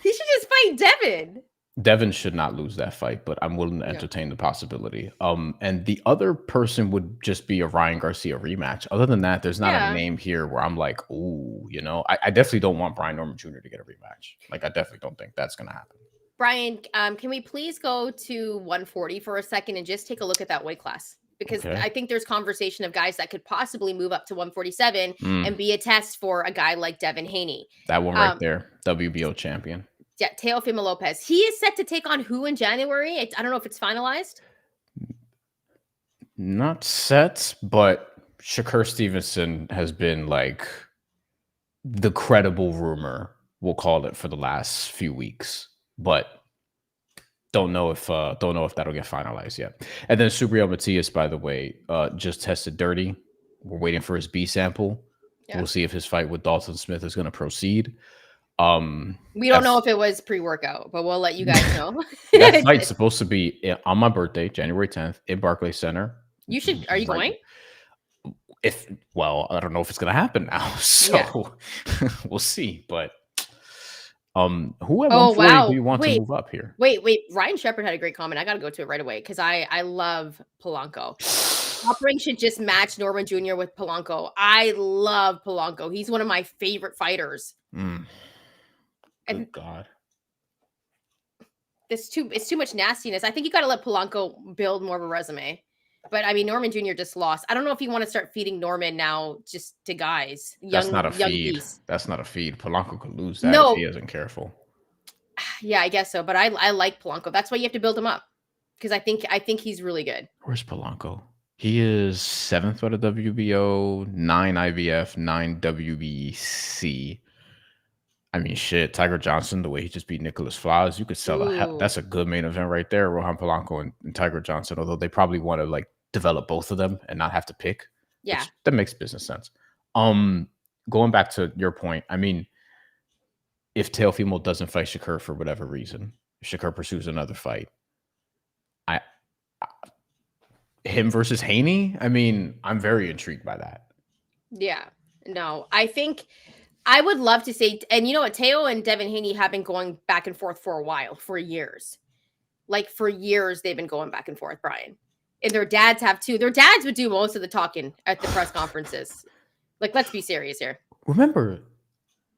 He should just fight Devin. Devin should not lose that fight, but I'm willing to entertain the possibility. And the other person would just be a Ryan Garcia rematch. Other than that, there's not a name here where I'm like, ooh, you know, I definitely don't want Brian Norman Jr. to get a rematch. Like, I definitely don't think that's gonna happen. Brian, can we please go to 140 for a second and just take a look at that weight class? because Okay. I think there's conversation of guys that could possibly move up to 147 Mm, and be a test for a guy like Devin Haney. that one right there, WBO champion. Yeah, Teofimo Lopez. He is set to take on who in January? I don't know if it's finalized. Not set, but Shakur Stevenson has been like the credible rumor, we'll call it, for the last few weeks. But don't know if that'll get finalized yet. And then Subriel Matias, by the way, just tested dirty. We're waiting for his B sample. Yeah. We'll see if his fight with Dalton Smith is going to proceed. We don't know if it was pre-workout, but we'll let you guys know. That fight's supposed to be on my birthday, January 10th, in Barclays Center. You should. Are you going? I don't know if it's going to happen now, so we'll see. But who at 140 do you want to move up here? Wait. Ryan Shepard had a great comment. I got to go to it right away because I love Polanco. Top Rank should just match Norman Jr. with Polanco. I love Polanco. He's one of my favorite fighters. Good God. It's too much nastiness. I think you got to let Polanco build more of a resume. But I mean, Norman Jr. just lost. I don't know if you want to start feeding Norman now just to guys. That's not a feed. Beast. That's not a feed. Polanco could lose that if he isn't careful. Yeah, I guess so. But I like Polanco. That's why you have to build him up. Because I think he's really good. Where's Polanco? He is 7th out of WBO, 9 IBF, 9 WBC. I mean, shit, Tiger Johnson, the way he just beat Nicholas Flores, you could sell that's a good main event right there, Rohan Polanco and Tiger Johnson, although they probably want to like develop both of them and not have to pick. Yeah. That makes business sense. Going back to your point, I mean, if Teofimo doesn't fight Shakur for whatever reason, if Shakur pursues another fight, him versus Haney, I mean, I'm very intrigued by that. Yeah. No, I think I would love to say, and you know what, Teo and Devin Haney have been going back and forth for a while, for years. Like for years, they've been going back and forth, Bryan. And their dads have too. Their dads would do most of the talking at the press conferences. Like, let's be serious here. Remember,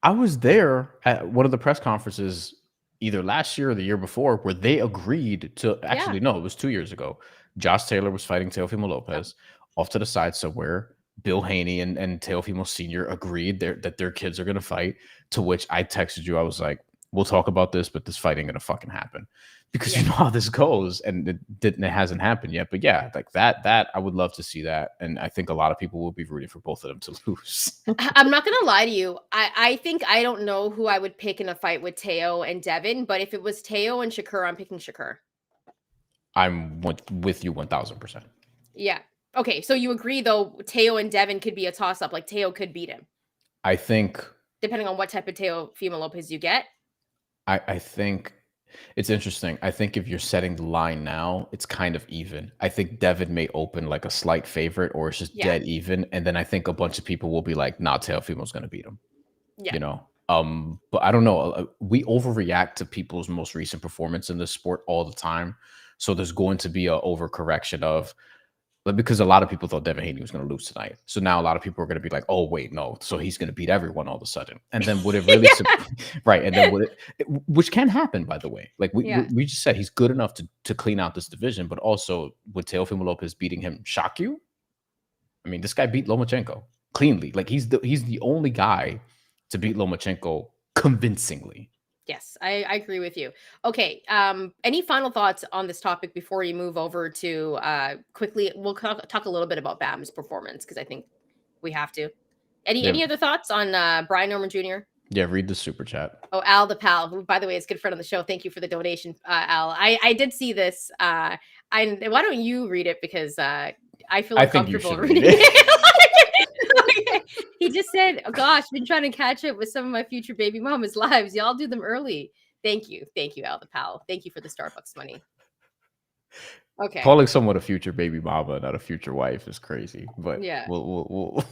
I was there at one of the press conferences either last year or the year before where they agreed to, actually, no, it was 2 years ago. Josh Taylor was fighting Teofimo Lopez off to the side somewhere. Bill Haney and Teofimo Sr. agreed that their kids are going to fight, to which I texted you. I was like, we'll talk about this, but this fight ain't going to fucking happen. Because you know how this goes, and it hasn't happened yet. But yeah, like that, I would love to see that. And I think a lot of people will be rooting for both of them to lose. I'm not going to lie to you. I think I don't know who I would pick in a fight with Teo and Devin, but if it was Teo and Shakur, I'm picking Shakur. I'm with you 1000%. Yeah. Okay, so you agree, though, Teo and Devin could be a toss-up. Like, Teo could beat him. I think... Depending on what type of Teofimo Lopez you get. I think it's interesting. I think if you're setting the line now, it's kind of even. I think Devin may open like a slight favorite, or it's just dead even. And then I think a bunch of people will be like, nah, Teofimo's going to beat him. Yeah. You know? But I don't know. We overreact to people's most recent performance in this sport all the time. So there's going to be an overcorrection of... because a lot of people thought Devin Haney was going to lose tonight. So now a lot of people are going to be like, oh, wait, no. So he's going to beat everyone all of a sudden. And then would it really... right. And then which can happen, by the way. Like we just said, he's good enough to clean out this division. But also, would Teofimo Lopez beating him shock you? I mean, this guy beat Lomachenko cleanly. Like he's the only guy to beat Lomachenko convincingly. Yes, I agree with you. Okay. Any final thoughts on this topic before you move over to quickly? We'll talk a little bit about Bam's performance because I think we have to. Any other thoughts on Bryan Norman Jr.? Yeah, read the super chat. Oh, Al the Pal, who, by the way, is a good friend of the show. Thank you for the donation, Al. I did see this. Why don't you read it? Because I feel uncomfortable reading it. He just said, oh, gosh, been trying to catch up with some of my future baby mama's lives. Y'all do them early. Thank you, Al the Pal. Thank you for the Starbucks money. Okay. Calling someone a future baby mama, not a future wife, is crazy. But yeah, we'll...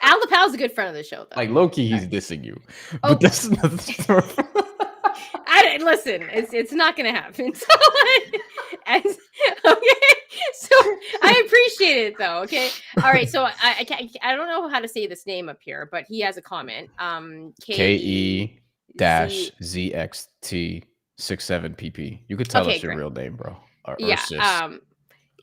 Al the Pal's a good friend of the show, though. Like low-key, he's dissing you. But that's another story. Listen, it's not gonna happen. So, so I appreciate it though. Okay, all right. So I don't know how to say this name up here, but he has a comment. KE-ZXT67PP. You could tell us your real name, bro. Yeah.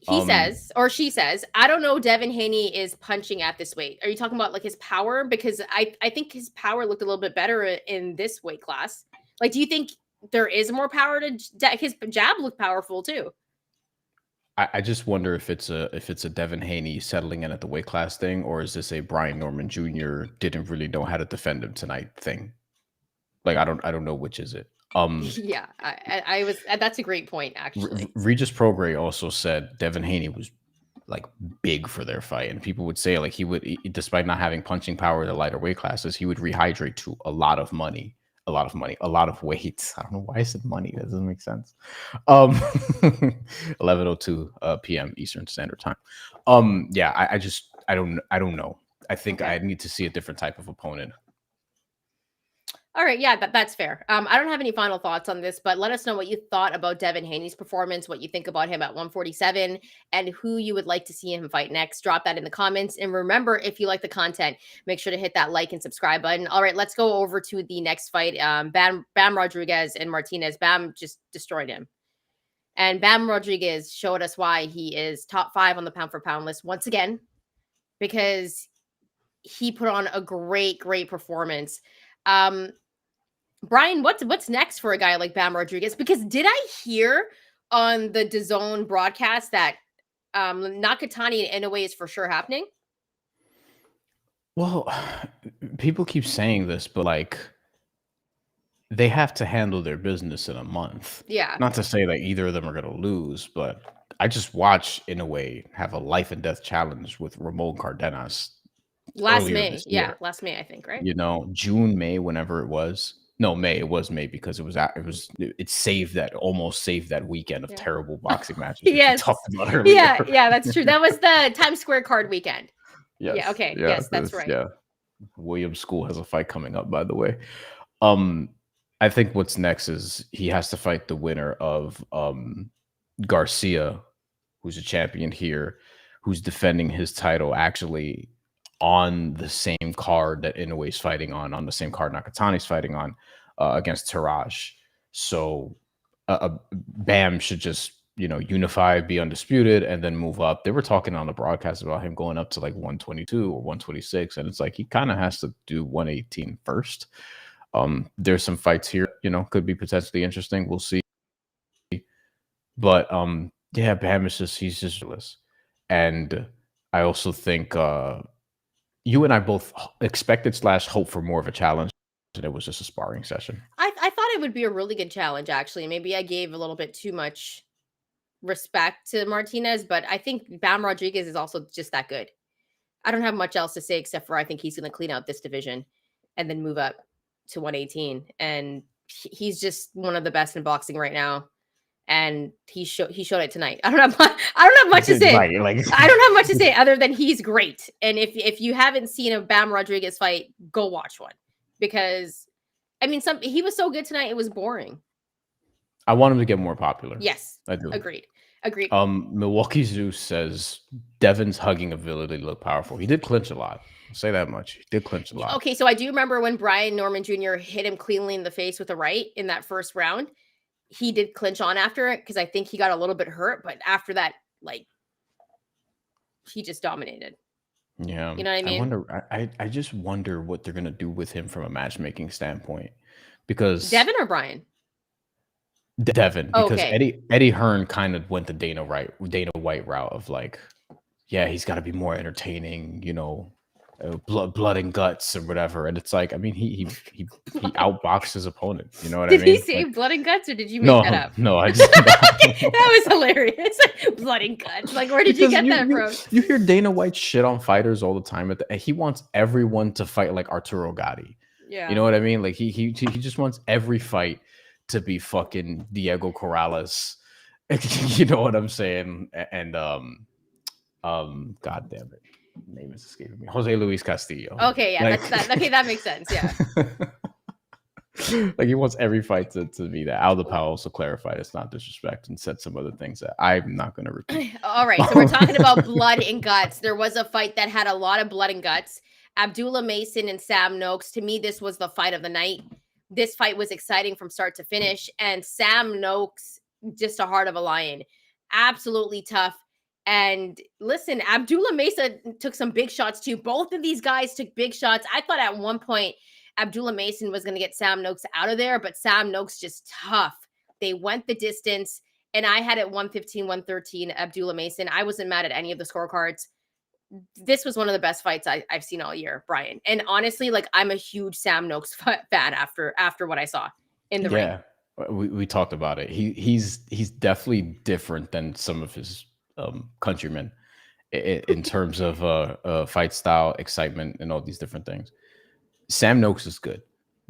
He says, or she says, I don't know Devin Haney is punching at this weight. Are you talking about like his power? Because I think his power looked a little bit better in this weight class. Like, do you think there is more power to his jab looked powerful too? I just wonder if it's a Devin Haney settling in at the weight class thing, or is this a Bryan Norman Jr. didn't really know how to defend him tonight thing? Like I don't know which is it. Yeah, I was. That's a great point, actually. Regis Prograis also said Devin Haney was like big for their fight, and people would say like he would, despite not having punching power in the lighter weight classes, he would rehydrate to a lot of weight. I don't know why I said money. That doesn't make sense. 11:02 p.m. Eastern Standard Time. Yeah, I don't know. I think I need to see a different type of opponent. All right, yeah, that's fair. I don't have any final thoughts on this, but let us know what you thought about Devin Haney's performance, what you think about him at 147, and who you would like to see him fight next. Drop that in the comments. And remember, if you like the content, make sure to hit that like and subscribe button. All right, let's go over to the next fight. Bam Rodriguez and Martinez. Bam just destroyed him. And Bam Rodriguez showed us why he is top 5 on the pound for pound list once again, because he put on a great performance. Bryan, what's next for a guy like Bam Rodriguez? Because did I hear on the DAZN broadcast that Nakatani and Inoue is for sure happening? Well, people keep saying this, but like they have to handle their business in a month. Yeah. Not to say that either of them are going to lose, but I just watched Inoue have a life and death challenge with Ramon Cardenas last May. Yeah, last May, I think, right? You know, June, May, whenever it was. No, May. It was May because it almost saved that weekend of terrible boxing matches. Yes. Talked about earlier. Yeah, that's true. That was the Times Square card weekend. Yes. Yeah. Okay. Yeah, yes, that's right. Yeah. Williams School has a fight coming up, by the way. I think what's next is he has to fight the winner of Garcia, who's a champion here, who's defending his title actually on the same card that Inoue's fighting on the same card Nakatani's fighting on against Taraj. So Bam should just, unify, be undisputed, and then move up. They were talking on the broadcast about him going up to like 122 or 126, and it's like he kind of has to do 118 first. There's some fights here, could be potentially interesting. We'll see. But yeah, Bam is he's just ridiculous. And I also think you and I both expected / hope for more of a challenge, and it was just a sparring session. I thought it would be a really good challenge, actually. Maybe I gave a little bit too much respect to Martinez, but I think Bam Rodriguez is also just that good. I don't have much else to say except for I think he's going to clean out this division and then move up to 118. And he's just one of the best in boxing right now. And he showed it tonight. I don't have much to say. I don't have much to say other than he's great. And if you haven't seen a Bam Rodriguez fight, go watch one, because I mean, he was so good tonight, it was boring. I want him to get more popular. Yes, I do. Agreed. Milwaukee Zeus says Devin's hugging ability looked powerful. He did clinch a lot. I'll say that much. He did clinch a lot. Okay, so I do remember when Bryan Norman Jr. hit him cleanly in the face with a right in that first round. He did clinch on after it because I think he got a little bit hurt, but after that, like, he just dominated. Yeah. You know what I mean? I just wonder what they're gonna do with him from a matchmaking standpoint. Because Devin or Bryan? Devin, because Eddie Hearn kind of went the Dana White route of like, yeah, he's got to be more entertaining, blood and guts or whatever. And it's like, I mean, he outboxed his opponent. You know what I mean? Did he say blood and guts, or did you make that up? No, I just that was hilarious. Blood and guts. Like, where did you get that from? You hear Dana White shit on fighters all the time. He wants everyone to fight like Arturo Gatti. Yeah, you know what I mean? Like he just wants every fight to be fucking Diego Corrales. You know what I'm saying? And God damn it, name is escaping me. Jose Luis Castillo. Okay, yeah, like, that makes sense. Yeah. Like he wants every fight to be that. Aldo Powell also clarified it's not disrespect and said some other things that I'm not going to repeat. All right, so we're talking about blood and guts. There was a fight that had a lot of blood and guts. Abdullah Mason and Sam Noakes. To me, this was the fight of the night. This fight was exciting from start to finish, and Sam Noakes, just a heart of a lion, absolutely tough. And listen, Abdullah Mesa took some big shots too. Both of these guys took big shots. I thought at one point Abdullah Mason was going to get Sam Noakes out of there, but Sam Noakes just tough. They went the distance, and I had it 115, 113, Abdullah Mason. I wasn't mad at any of the scorecards. This was one of the best fights I've seen all year, Bryan. And honestly, like, I'm a huge Sam Noakes fan after what I saw in the ring. Yeah, we talked about it. He's definitely different than some of his countrymen in terms of fight style, excitement, and all these different things. Sam Noakes is good.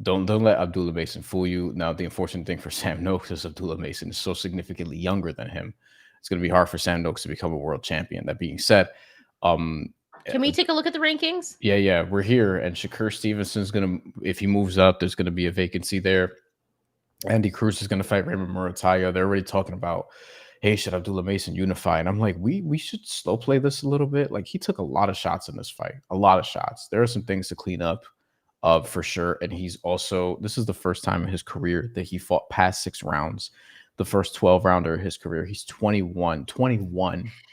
Don't let Abdullah Mason fool you. Now, the unfortunate thing for Sam Noakes is Abdullah Mason is so significantly younger than him. It's going to be hard for Sam Noakes to become a world champion. That being said, can we take a look at the rankings? Yeah, we're here, and Shakur Stevenson's gonna, if he moves up, there's gonna be a vacancy there. Andy Cruz is gonna fight Raymond Murataya. They're already talking about, hey, should Abdullah Mason unify? And I'm like, we should slow play this a little bit. Like, he took a lot of shots in this fight, a lot of shots. There are some things to clean up, for sure. And he's also, this is the first time in his career that he fought past 6 rounds. The first 12 rounder of his career. He's 21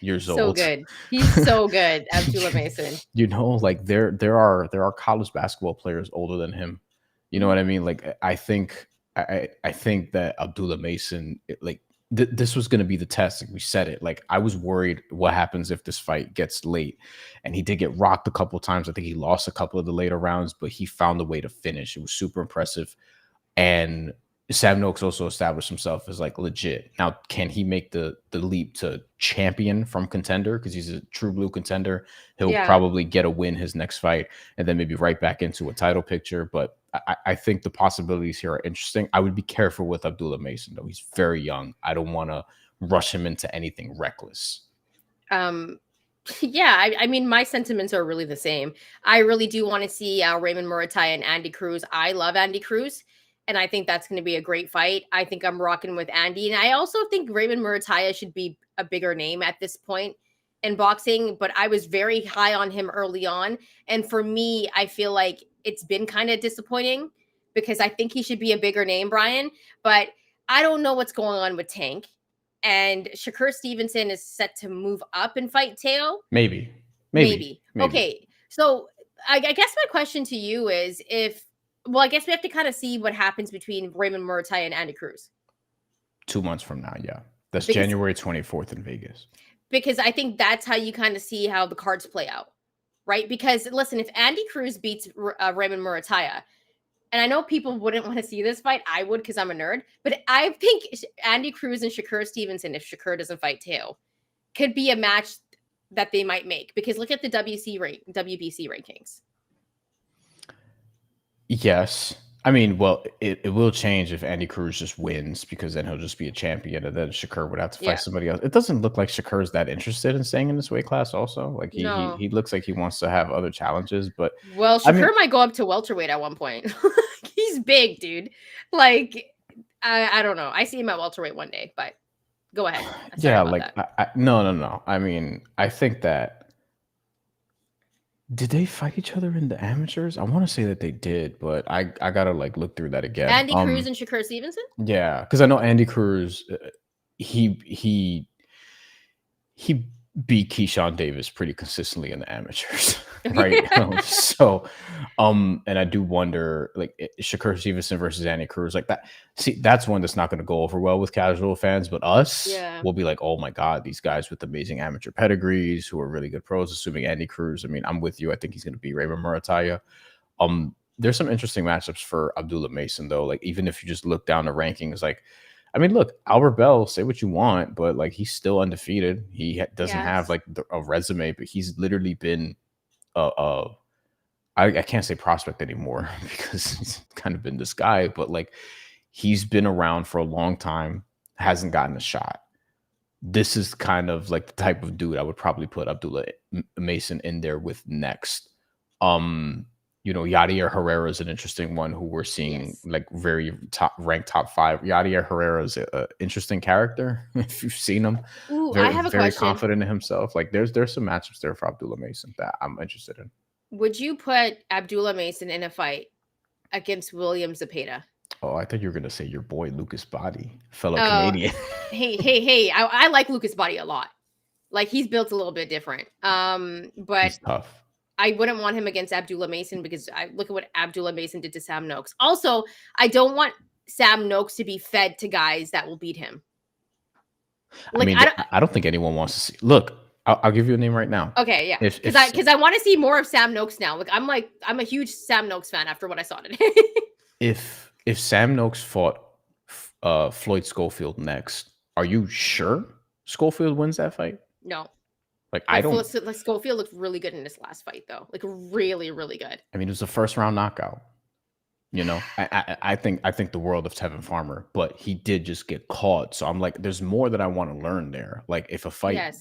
years old. So good. He's so good, Abdullah Mason. You know, like there are college basketball players older than him. You know what I mean? Like, I think that Abdullah Mason, this was going to be the test. Like we said it. Like, I was worried what happens if this fight gets late, and he did get rocked a couple of times. I think he lost a couple of the later rounds, but he found a way to finish. It was super impressive. And Sam Noakes also established himself as like legit. Now, can he make the leap to champion from contender? Because he's a true blue contender. He'll probably get a win his next fight and then maybe right back into a title picture. But I think the possibilities here are interesting. I would be careful with Abdullah Mason, though. He's very young. I don't want to rush him into anything reckless. Yeah, I mean, my sentiments are really the same. I really do want to see Raymond Murataya and Andy Cruz. I love Andy Cruz, and I think that's going to be a great fight. I think I'm rocking with Andy. And I also think Raymond Murataya should be a bigger name at this point in boxing, but I was very high on him early on. And for me, I feel like it's been kind of disappointing because I think he should be a bigger name, Bryan. But I don't know what's going on with Tank. And Shakur Stevenson is set to move up and fight Teo. Maybe. Okay. So I guess my question to you is I guess we have to kind of see what happens between Raymond Murataya and Andy Cruz. 2 months from now, yeah. That's January 24th in Vegas. Because I think that's how you kind of see how the cards play out, right? Because listen, if Andy Cruz beats Raymond Murataya, and I know people wouldn't want to see this fight, I would because I'm a nerd, but I think Andy Cruz and Shakur Stevenson, if Shakur doesn't fight Teo, could be a match that they might make. Because look at the WBC rankings. Yes. I mean, well, it will change if Andy Cruz just wins, because then he'll just be a champion, and then Shakur would have to fight somebody else. It doesn't look like Shakur's that interested in staying in this weight class also. Like, he looks like he wants to have other challenges, but Shakur might go up to welterweight at one point. He's big, dude. Like, I don't know. I see him at welterweight one day, but go ahead. Yeah, like, no. I mean, I think that, did they fight each other in the amateurs? I want to say that they did, but I gotta like look through that again. Andy Cruz and Shakur Stevenson? Yeah, because I know Andy Cruz, he beat Keyshawn Davis pretty consistently in the amateurs, right? And I do wonder, like, Shakur Stevenson versus Andy Cruz, like that. See, that's one that's not going to go over well with casual fans, but us will be like, oh my God, these guys with amazing amateur pedigrees who are really good pros, assuming Andy Cruz. I mean, I'm with you. I think he's going to beat Raymond Murataya. There's some interesting matchups for Abdullah Mason, though. Like, even if you just look down the rankings, like, I mean, look, Albert Bell, say what you want, but like, he's still undefeated. He doesn't have like a resume, but he's literally been I can't say prospect anymore because he's kind of been this guy, but like, he's been around for a long time, hasn't gotten a shot. This is kind of like the type of dude I would probably put Abdullah Mason in there with next. You know, Yadier Herrera is an interesting one who we're seeing like very ranked top 5. Yadier Herrera is an interesting character. If you've seen him, I have a very question. Confident in himself. Like, there's some matchups there for Abdullah Mason that I'm interested in. Would you put Abdullah Mason in a fight against William Zepeda? Oh, I thought you were gonna say your boy Lucas Body, fellow Canadian. Hey! I like Lucas Body a lot. Like he's built a little bit different. But He's tough. I wouldn't want him against Abdullah Mason because I look at what Abdullah Mason did to Sam Noakes. Also, I don't want Sam Noakes to be fed to guys that will beat him. Like, I don't think anyone wants to see. Look, I'll give you a name right now. Okay, yeah. Because I want to see more of Sam Noakes now. Like I'm a huge Sam Noakes fan after what I saw today. If Sam Noakes fought Floyd Schofield next, are you sure Schofield wins that fight? No. Like I don't. Schofield looked really good in this last fight, though. Like really, really good. I mean, it was a first round knockout. You know, I think the world of Tevin Farmer, but he did just get caught. So I'm like, there's more that I want to learn there. Like if a fight,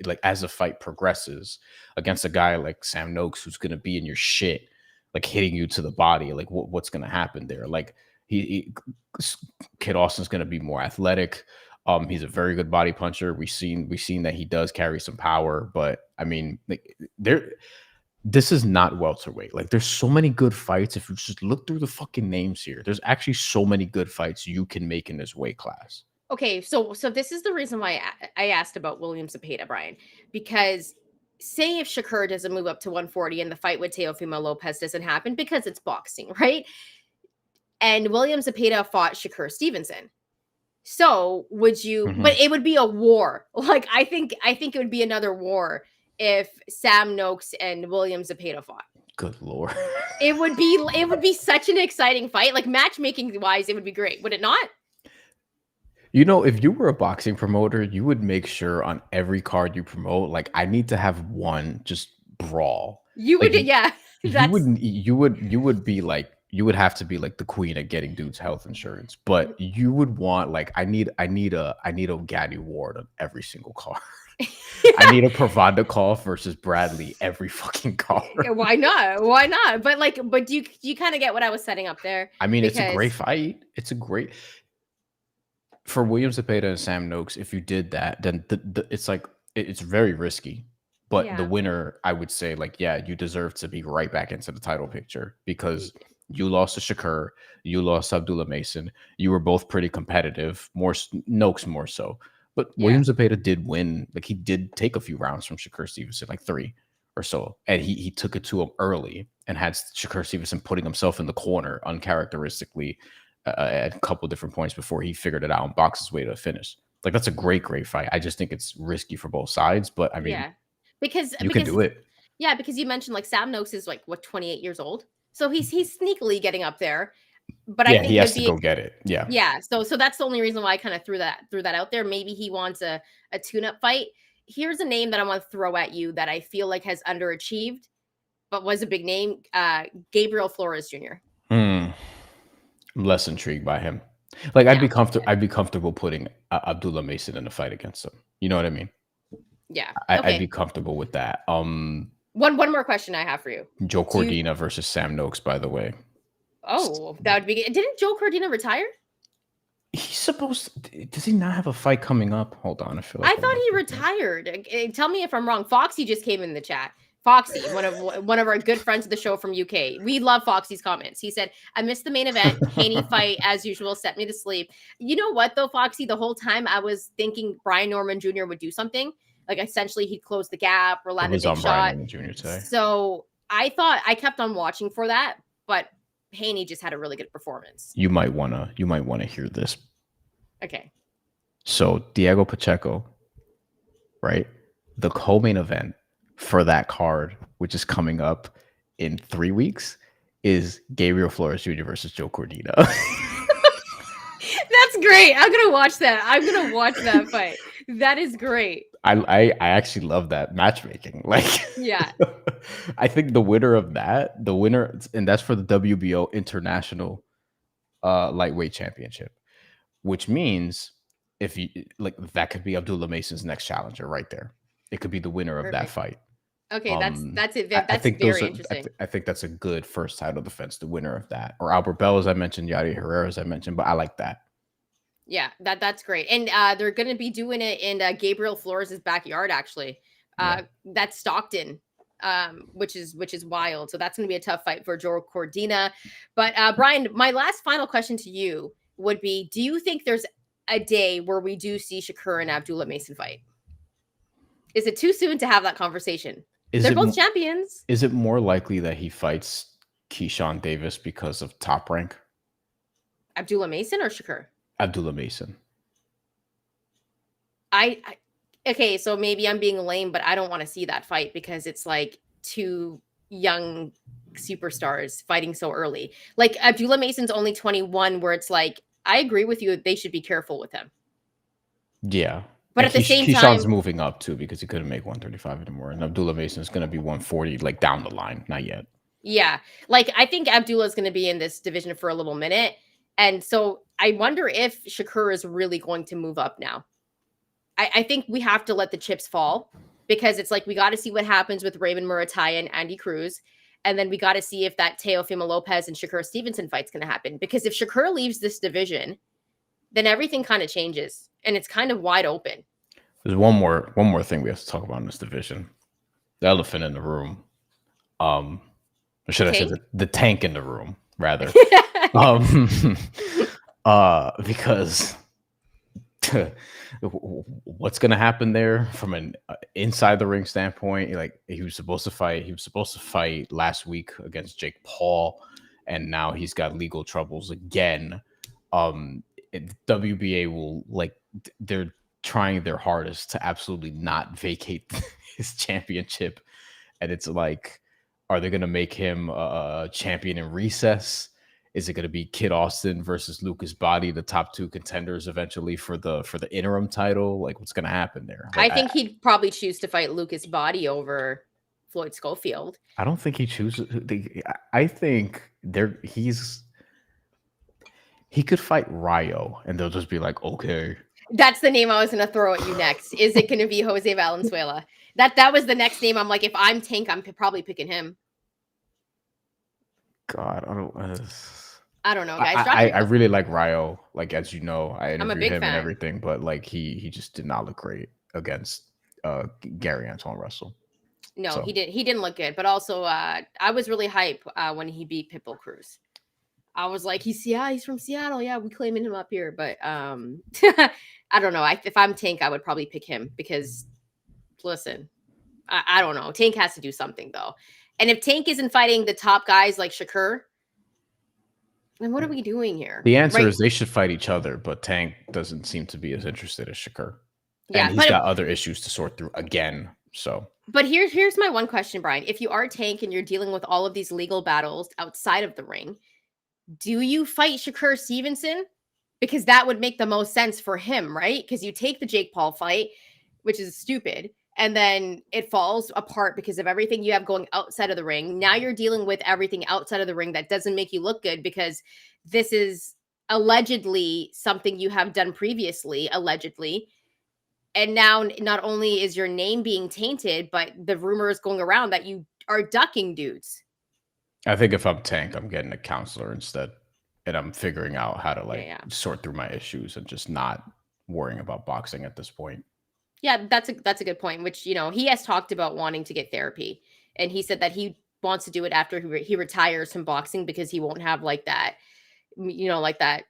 like as a fight progresses against a guy like Sam Noakes, who's going to be in your shit, like hitting you to the body, like what's going to happen there? Like Kid Austin's going to be more athletic. He's a very good body puncher. We've seen that he does carry some power, but I mean, like this is not welterweight. Like there's so many good fights. If you just look through the fucking names here, there's actually so many good fights you can make in this weight class. Okay, so this is the reason why I asked about William Zepeda, Brian, because say if Shakur doesn't move up to 140 and the fight with Teofimo Lopez doesn't happen because it's boxing, right? And William Zepeda fought Shakur Stevenson. So would you? Mm-hmm. But it would be a war. Like I think it would be another war if Sam Noakes and William Zepeda fought. Good Lord. It would be such an exciting fight. Like matchmaking wise, it would be great. Would it not? You know, if you were a boxing promoter, you would make sure on every card you promote, like I need to have one just brawl. You would, like, yeah. You would be like, you would have to be like the queen at getting dudes health insurance, but you would want like, I need a Gaddy Ward on every single card. I need a Pravanda versus Bradley every fucking card. Why not? But do you kind of get what I was setting up there? I mean, it's a great fight. It's a great for William Zepeda and Sam Noakes. If you did that, then it's like it's very risky. But the winner, I would say, like, yeah, you deserve to be right back into the title picture because you lost to Shakur, you lost to Abdullah Mason. You were both pretty competitive. Noakes more so. But William Zepeda did win. Like he did take a few rounds from Shakur Stevenson, like 3 or so. And he took it to him early and had Shakur Stevenson putting himself in the corner uncharacteristically at a couple different points before he figured it out and boxed his way to a finish. Like that's a great fight. I just think it's risky for both sides. But I mean, because you can do it. Yeah, because you mentioned like Sam Noakes is like 28 years old. So he's sneakily getting up there. But I think he has to go get it. Yeah. So that's the only reason why I kind of threw that out there. Maybe he wants a tune-up fight. Here's a name that I want to throw at you that I feel like has underachieved, but was a big name. Gabriel Flores Jr. I'm less intrigued by him. Like I'd be comfortable putting Abdullah Mason in a fight against him. You know what I mean? Yeah. I'd be comfortable with that. One more question I have for you. Joe Cordina versus Sam Noakes, by the way. Oh, that would be good. Didn't Joe Cordina retire? He's supposed to, does he not have a fight coming up? Hold on. I thought he retired. Tell me if I'm wrong. Foxy just came in the chat. Foxy, one of our good friends of the show from UK. We love Foxy's comments. He said, I missed the main event. Haney fight, as usual, sent me to sleep. You know what, though, Foxy? The whole time I was thinking Brian Norman Jr. would do something. Like, essentially, he'd close the gap or land a big shot. Brian Norman Jr. today. So I thought I kept on watching for that, but Haney just had a really good performance. You might wanna hear this. Okay. So Diego Pacheco, right? The co-main event for that card, which is coming up in 3 weeks, is Gabriel Flores Jr. versus Joe Cordina. That's great. I'm gonna watch that. I'm gonna watch that fight. That is great. I actually love that matchmaking. Like, yeah. I think the winner, and that's for the WBO International Lightweight Championship, which means if you like, that could be Abdullah Mason's next challenger right there. It could be the winner of that fight. Okay, that's it. That's very interesting. I think that's a good first title defense, the winner of that, or Albert Bell, as I mentioned, Yadi Herrera, as I mentioned, but I like that. Yeah, that's great. And they're going to be doing it in Gabriel Flores' backyard, actually. That's Stockton, which is wild. So that's going to be a tough fight for Joe Cordina. But Brian, my final question to you would be, do you think there's a day where we do see Shakur and Abdullah Mason fight? Is it too soon to have that conversation? Is They're it both champions. is it more likely that he fights Keyshawn Davis because of Top Rank? Abdullah Mason or Shakur? Abdullah Mason. Okay, so maybe I'm being lame, but I don't want to see that fight because it's like two young superstars fighting so early. Like Abdullah Mason's only 21, where it's like, I agree with you, they should be careful with him. Yeah. But and at the same Keyshawn's time, moving up too because he couldn't make 135 anymore. And Abdullah Mason's going to be 140, like down the line. Not yet. yeah, like I think Abdullah is going to be in this division for a little minute. And so I wonder if Shakur is really going to move up now. I think we have to let the chips fall because it's like we got to see what happens with Raymond Murataya and Andy Cruz. And then we got to see if that Teofimo Lopez and Shakur Stevenson fight's going to happen. Because if Shakur leaves this division, then everything kind of changes and it's kind of wide open. There's one more thing we have to talk about in this division. The elephant in the room. Or should I say the tank in the room, rather. Because what's going to happen there from an inside the ring standpoint? Like he was supposed to fight last week against Jake Paul, and now he's got legal troubles again. WBA will they're trying their hardest to absolutely not vacate his championship, and it's like, are they going to make him a champion in recess? Is it going to be Kid Austin versus Lucas Body, the top two contenders eventually for the interim title? Like, what's going to happen there? I think he'd probably choose to fight Lucas Body over Floyd Schofield. I don't think he chooses. I think he could fight Rayo, and they'll just be like, okay. That's the name I was going to throw at you next. Is it going to be Jose Valenzuela? That was the next name. I'm like, if I'm Tank, I'm probably picking him. God, I don't know, guys. I really like Rayo. Like, as you know, I interviewed him fan. and everything, but like he just did not look great against Gary Antoine Russell. No, so. He didn't look good. But also, I was really hype when he beat Pitbull Cruz. I was like, he's from Seattle. Yeah, we claiming him up here. But I don't know. If I'm Tank, I would probably pick him because, listen, I don't know. Tank has to do something though. And if Tank isn't fighting the top guys like Shakur, then what are we doing here? The answer is they should fight each other, but Tank doesn't seem to be as interested as Shakur. Yeah, and he's got other issues to sort through again. So, but here's my one question, Bryan. If you are Tank and you're dealing with all of these legal battles outside of the ring, do you fight Shakur Stevenson? Because that would make the most sense for him, right? Because you take the Jake Paul fight, which is stupid, and then it falls apart because of everything you have going outside of the ring. Now you're dealing with everything outside of the ring that doesn't make you look good because this is allegedly something you have done previously, allegedly. And now not only is your name being tainted, but the rumor is going around that you are ducking dudes. I think if I'm Tank, I'm getting a counselor instead. And I'm figuring out how to sort through my issues and just not worrying about boxing at this point. Yeah, that's a good point, which, he has talked about wanting to get therapy. And he said that he wants to do it after he retires from boxing because he won't have like that, like that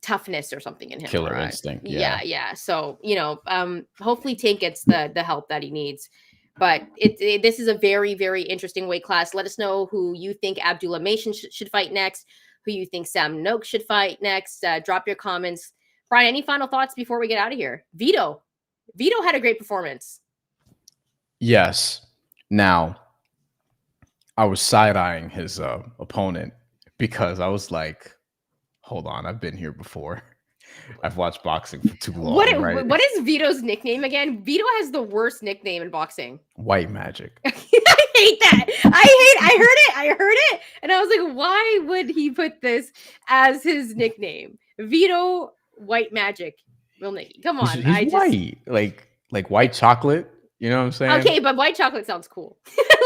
toughness or something in him. Killer instinct. Yeah. So, hopefully Tank gets the help that he needs. But this is a very, very interesting weight class. Let us know who you think Abdullah Mason should fight next, who you think Sam Noakes should fight next. Drop your comments. Bryan, any final thoughts before we get out of here? Vito had a great performance. Yes. Now, I was side-eyeing his opponent because I was like, hold on, I've been here before. I've watched boxing for too long. What is Vito's nickname again? Vito has the worst nickname in boxing. White Magic. I hate that. I heard it. And I was like, why would he put this as his nickname? Vito White Magic. Real Nicky. Come on. He's white. Like white chocolate. You know what I'm saying? Okay, but white chocolate sounds cool.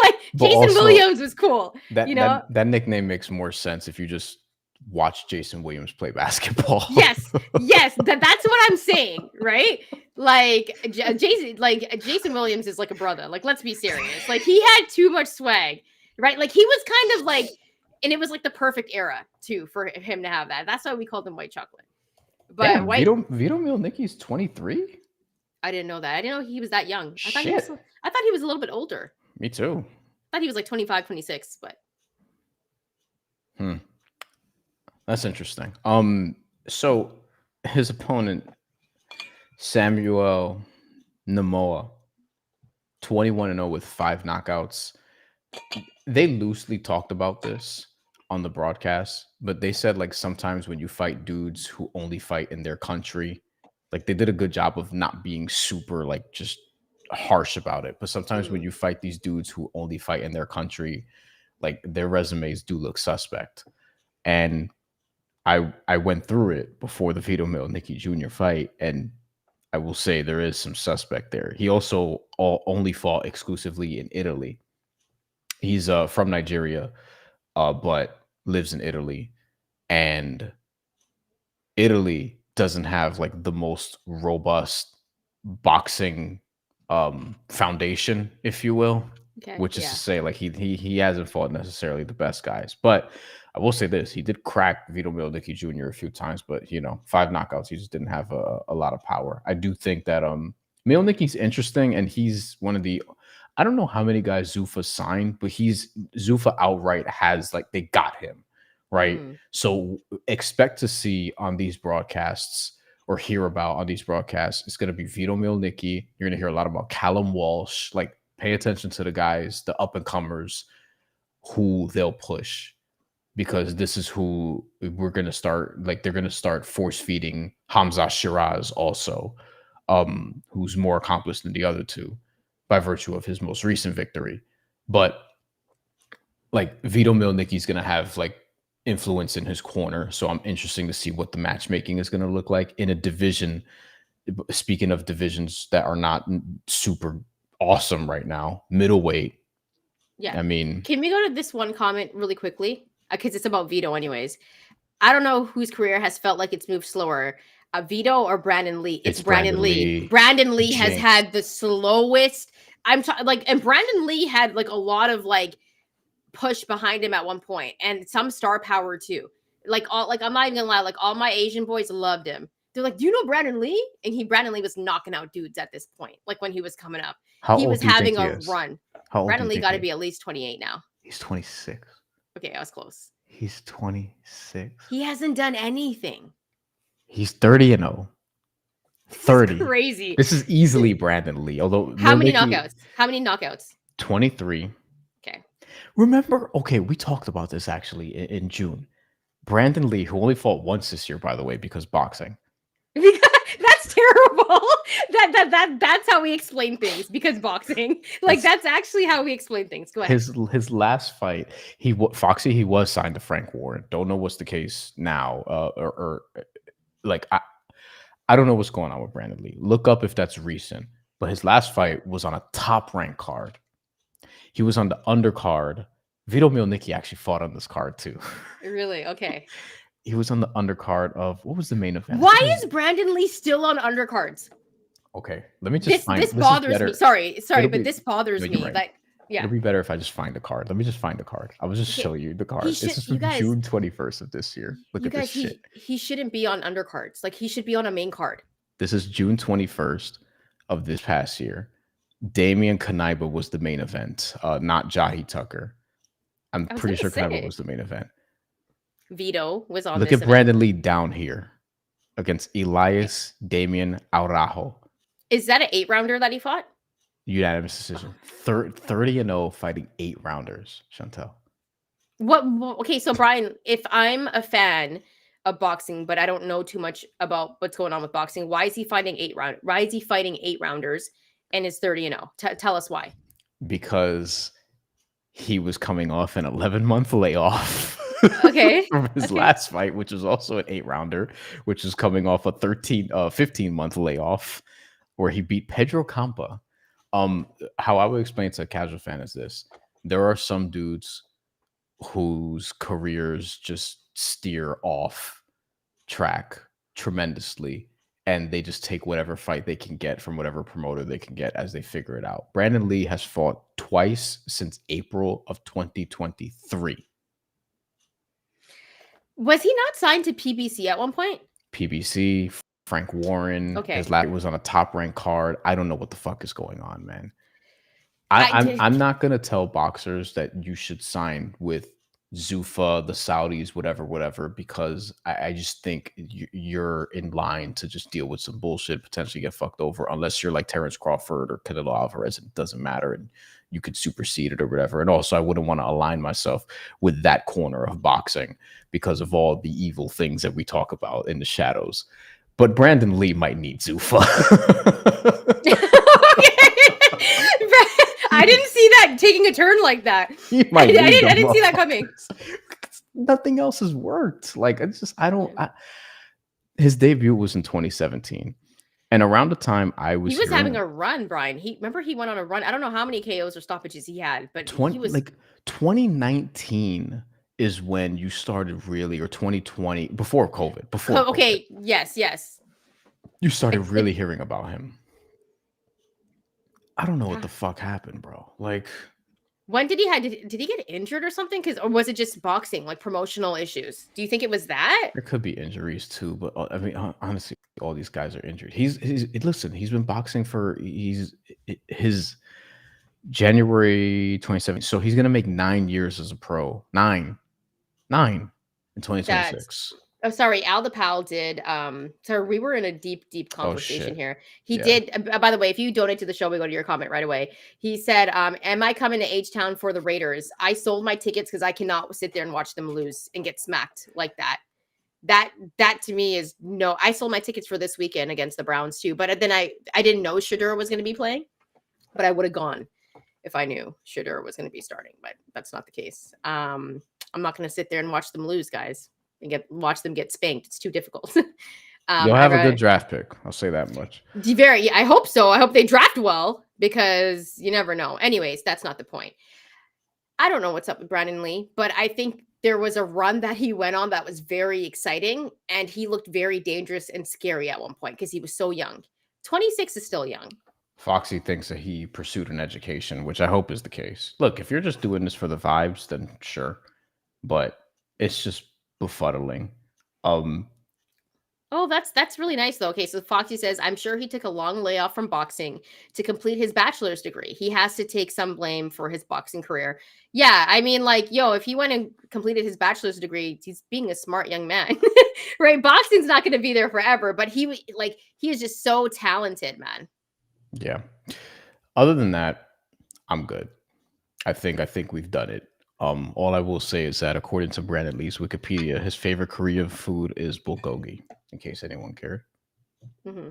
Like but Jason also, Williams was cool. That nickname makes more sense if you just watch Jason Williams play basketball. Yes. That's what I'm saying, right? Like Jason Williams is like a brother. Like, let's be serious. Like, he had too much swag, right? Like, he was kind of like, and it was like the perfect era too for him to have that. That's why we called him white chocolate. But Vito Milnicki's 23. I didn't know that. I didn't know he was that young. I thought he Shit. was a little bit older. Me too. I thought he was like 25, 26, but That's interesting. So his opponent, Samuel Namoa, 21-0 with 5 knockouts. They loosely talked about this on the broadcast, but they said like sometimes when you fight dudes who only fight in their country, like they did a good job of not being super like just harsh about it. But sometimes when you fight these dudes who only fight in their country, like their resumes do look suspect. And I went through it before the Vito Nicky Jr. fight, and I will say there is some suspect there. He also only fought exclusively in Italy. He's from Nigeria, but lives in Italy, and Italy doesn't have like the most robust boxing foundation, if you will. okay, Which is to say, like he hasn't fought necessarily the best guys. But I will say this: he did crack Vito Nicky Jr. a few times, but 5 knockouts. He just didn't have a lot of power. I do think that Nicky's interesting, and he's one of the. I don't know how many guys Zuffa signed, but Zuffa outright has like they got him right. So expect to see on these broadcasts or hear about on these broadcasts. It's going to be Vito Nicky. You're going to hear a lot about Callum Walsh, like. Pay attention to the guys, the up and comers, who they'll push, because this is who we're gonna start. Like they're gonna start force feeding Hamza Shiraz also, who's more accomplished than the other two by virtue of his most recent victory. But like Vito Nicky's gonna have like influence in his corner, so I'm interested to see what the matchmaking is gonna look like in a division. Speaking of divisions that are not super awesome right now, middleweight. Yeah. I mean, can we go to this one comment really quickly? Because it's about Vito anyways. I don't know whose career has felt like it's moved slower, Vito or Brandon Lee. It's Brandon Lee. Brandon Lee has had the slowest. And Brandon Lee had like a lot of like push behind him at one point, and some star power too. I'm not even gonna lie, like all my Asian boys loved him. They're like, do you know Brandon Lee? And Brandon Lee was knocking out dudes at this point, like when he was coming up. He was having a run. Brandon Lee got to be at least 28 now. He's 26. Okay, I was close. He's 26. He hasn't done anything. He's 30-0. 30. That's crazy. This is easily Brandon Lee. Although How many knockouts? 23. Okay. Remember, we talked about this actually in June. Brandon Lee, who only fought once this year, by the way, because boxing. That's terrible. That's how we explain things, because boxing. That's actually how we explain things. Go ahead. His last fight, he was signed to Frank Warren. Don't know what's the case now. I don't know what's going on with Brandon Lee. Look up if that's recent. But his last fight was on a top ranked card. He was on the undercard. Vito Nicky actually fought on this card too. Really? Okay. He was on the undercard of, what was the main event? Why is Brandon Lee still on undercards? Okay, let me just find. This bothers me. Sorry, but this bothers me. Right. It'd be better if I just find a card. Let me just find a card. I will just show you the card. This is from June 21st of this year. Look at this shit. He shouldn't be on undercards. Like he should be on a main card. This is June 21st of this past year. Damian Kanaiba was the main event, not Jahi Tucker. I'm pretty sure Kanaiba was the main event. Vito was on. Look at Brandon Lee down here against Elias Damian Araujo. Is that an 8-rounder that he fought? Unanimous decision. 30-0 fighting 8-rounders, Shantelle. What? Okay, so Bryan, if I'm a fan of boxing, but I don't know too much about what's going on with boxing, why is he fighting 8-rounders and is 30-0? Tell us why. Because he was coming off an 11-month layoff. Okay. From his last fight, which was also an 8-rounder, which is coming off a 15-month layoff where he beat Pedro Campa. How I would explain to a casual fan is this: there are some dudes whose careers just steer off track tremendously, and they just take whatever fight they can get from whatever promoter they can get as they figure it out. Brandon Lee has fought twice since April of 2023. Was he not signed to PBC at one point? PBC, Frank Warren. Okay. His last was on a top ranked card. I don't know what the fuck is going on, man. I'm not gonna tell boxers that you should sign with Zuffa, the Saudis, whatever, because I just think you're in line to just deal with some bullshit, potentially get fucked over, unless you're like Terrence Crawford or Canelo Alvarez. It doesn't matter, and you could supersede it or whatever. And also, I wouldn't want to align myself with that corner of boxing because of all the evil things that we talk about in the shadows. But Brandon Lee might need Zuffa. I didn't see that taking a turn like that. I didn't see that coming. Nothing else has worked. Like, it's just, his debut was in 2017. And around the time I was, he was having a run, Bryan. He went on a run. I don't know how many KOs or stoppages he had, but he was like 2019 is when you started really, or 2020 before COVID. Okay, COVID, yes. You started really hearing about him. I don't know what the fuck happened, bro. Like, when did he get injured or something? Or was it just boxing, like promotional issues? Do you think it was that? There could be injuries too, but I mean, honestly, all these guys are injured. Listen, he's been boxing for his January 2017, so he's gonna make 9 years as a pro. Nine in 2026. Oh, sorry. Al DePaul did. So we were in a deep conversation here. He did. By the way, if you donate to the show, we go to your comment right away. He said, am I coming to H-Town for the Raiders? I sold my tickets because I cannot sit there and watch them lose and get smacked like that. That to me is no. I sold my tickets for this weekend against the Browns too. But then I didn't know Shedeur was going to be playing, but I would have gone if I knew Shedeur was going to be starting. But that's not the case. I'm not going to sit there and watch them lose, guys. And watch them get spanked. It's too difficult. You'll have a good draft pick. I'll say that much. I hope so. I hope they draft well because you never know. Anyways, that's not the point. I don't know what's up with Brandon Lee, but I think there was a run that he went on that was very exciting, and he looked very dangerous and scary at one point because he was so young. 26 is still young. Foxy thinks that he pursued an education, which I hope is the case. Look, if you're just doing this for the vibes, then sure. But it's just befuddling. Oh, that's really nice though. Okay, so Foxy says, I'm sure he took a long layoff from boxing to complete his bachelor's degree. He has to take some blame for his boxing career. Yeah, I mean, like, if he went and completed his bachelor's degree, he's being a smart young man, right? Boxing's not going to be there forever, but he is just so talented, man. Yeah. Other than that, I'm good. I think we've done it. All I will say is that according to Brandon Lee's Wikipedia, his favorite Korean food is bulgogi, in case anyone cared. Mm-hmm.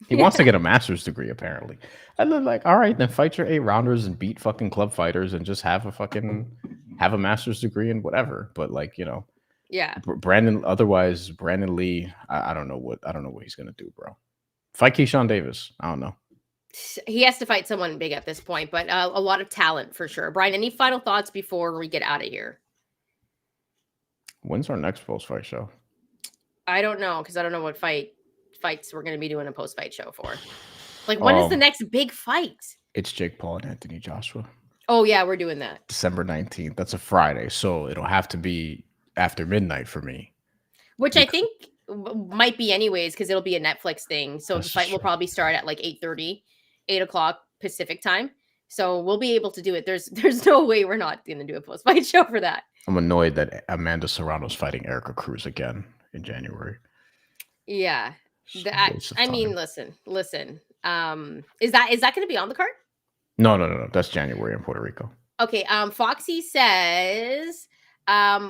He wants to get a master's degree, apparently. And then, like, all right, then fight your 8 rounders and beat fucking club fighters and just have a master's degree and whatever. But like, yeah. Brandon Lee, I don't know what he's gonna do, bro. Fight Keyshawn Davis. I don't know. He has to fight someone big at this point, but a lot of talent for sure. Bryan, any final thoughts before we get out of here? When's our next post-fight show? I don't know, because I don't know what fights we're going to be doing a post-fight show for. Like, when is the next big fight? It's Jake Paul and Anthony Joshua. Oh, yeah, we're doing that. December 19th. That's a Friday, so it'll have to be after midnight for me. Which I think might be anyways, because it'll be a Netflix thing. So the fight will probably start at like 8:30, 8 o'clock Pacific time. So we'll be able to do it. There's no way we're not going to do a post-fight show for that. I'm annoyed that Amanda Serrano's fighting Erica Cruz again in January. Yeah. I mean, listen. Is that going to be on the card? No. That's January in Puerto Rico. Okay. Foxy says,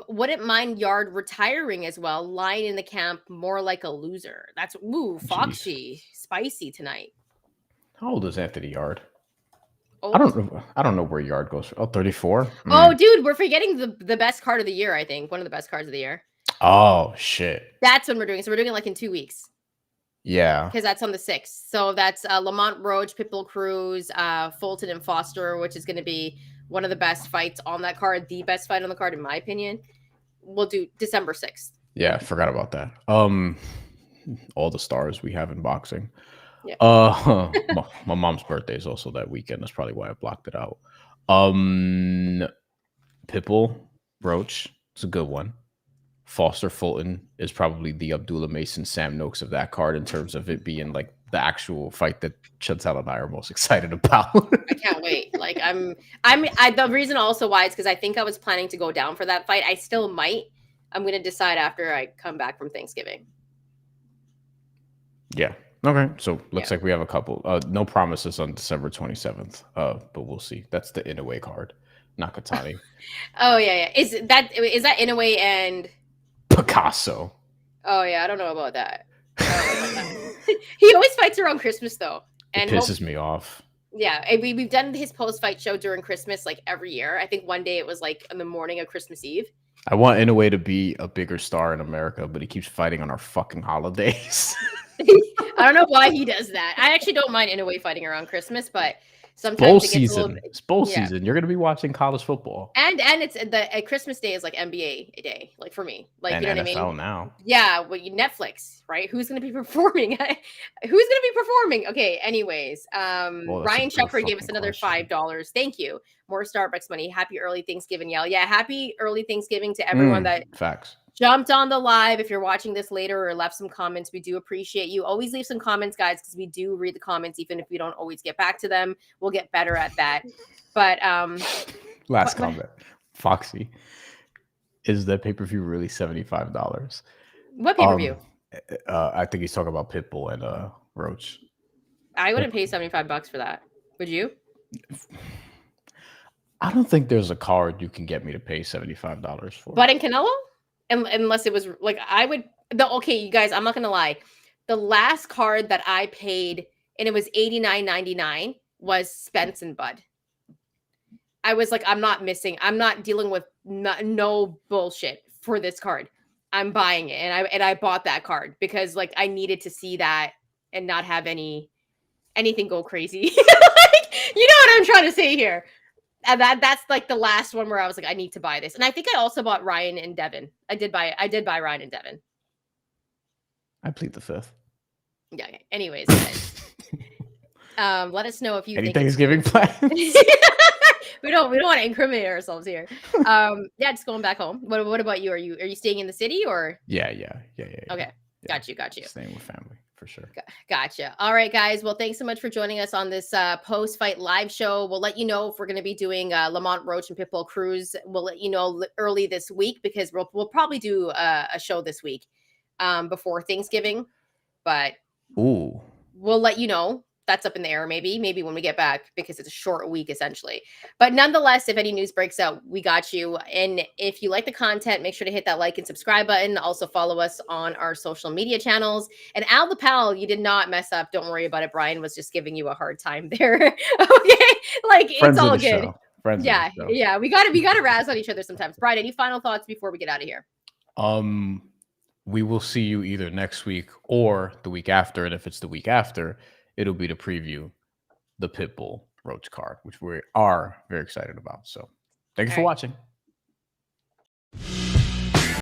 wouldn't mind Yarde retiring as well, lying in the camp more like a loser. That's Foxy. Jeez. Spicy tonight. How old is Anthony Yarde? Old? I don't know where Yarde goes. 34. Oh, dude, we're forgetting the best card of the year, I think. One of the best cards of the year. Oh, shit. That's when we're doing. So we're doing it like in 2 weeks. Yeah. Because that's on the 6th. So that's Lamont Roach, Pitbull Cruz, Fulton, and Foster, which is going to be one of the best fights on that card. The best fight on the card, in my opinion. We'll do December 6th. Yeah, forgot about that. All the stars we have in boxing. Yeah. My mom's birthday is also that weekend. That's probably why I blocked it out. Pitbull, Roach, it's a good one. Foster Fulton is probably the Abdullah Mason Sam Noakes of that card in terms of it being like the actual fight that Shantelle and I are most excited about. I can't wait. Like the reason also why is because I think I was planning to go down for that fight. I still might. I'm gonna decide after I come back from Thanksgiving. Yeah. Okay. So looks like we have a couple. No promises on December 27th. But we'll see. That's the Inoue card. Nakatani. Oh yeah. Is that Inoue and Picasso? Oh yeah, I don't know about that. He always fights around Christmas though. And it pisses me off. Yeah, and we've done his post-fight show during Christmas like every year. I think one day it was like in the morning of Christmas Eve. I want Inoue to be a bigger star in America, but he keeps fighting on our fucking holidays. I don't know why he does that. I actually don't mind Inoue fighting around Christmas, but sometimes it's bowl season. You're going to be watching college football, and it's the Christmas Day is like NBA day, like for me, like and you know NFL what I mean. Now, yeah, well, Netflix, right? Who's going to be performing? Who's going to be performing? Okay, anyways, Ryan Shepard gave us another $5. Thank you. More Starbucks money. Happy early Thanksgiving, y'all. Yeah, happy early Thanksgiving to everyone that facts jumped on the live. If you're watching this later or left some comments, we do appreciate you. Always leave some comments, guys, because we do read the comments, even if we don't always get back to them. We'll get better at that. But last comment, Foxy, is that pay-per-view really $75? What pay-per-view? I think he's talking about Pitbull and Roach. I wouldn't pay $75 for that. Would you? I don't think there's a card you can get me to pay $75 for. But in Canelo? Unless it was like I would okay, you guys, I'm not gonna lie. The last card that I paid and it was $89.99 was Spence and Bud. I was like, I'm not dealing with no bullshit for this card. I'm buying it. And I bought that card because like I needed to see that and not have anything go crazy. Like, you know what I'm trying to say here. And that's like the last one where I was like, I need to buy this. And I think I also bought Ryan and Devin. I did buy Ryan and Devin. I plead the fifth. Yeah. Okay. Anyways, guys, let us know if you think Thanksgiving plans. we don't want to incriminate ourselves here. Yeah, just going back home. What about you? Are you staying in the city or? Yeah. Okay. Got you. Staying with family. For sure. Gotcha. All right, guys. Well, thanks so much for joining us on this post-fight live show. We'll let you know if we're going to be doing Lamont Roach and Pitbull Cruz. We'll let you know early this week because we'll probably do a show this week before Thanksgiving. But we'll let you know. That's up in the air, maybe when we get back because it's a short week essentially. But nonetheless, if any news breaks out, we got you. And if you like the content, make sure to hit that like and subscribe button. Also follow us on our social media channels. And Al the Pal, you did not mess up. Don't worry about it. Brian was just giving you a hard time there. Okay, like Friends it's all good. Yeah. We gotta razz on each other sometimes. Brian, any final thoughts before we get out of here? We will see you either next week or the week after. And if it's the week after, it'll be to preview the Pitbull Roach card, which we are very excited about. So thanks for watching.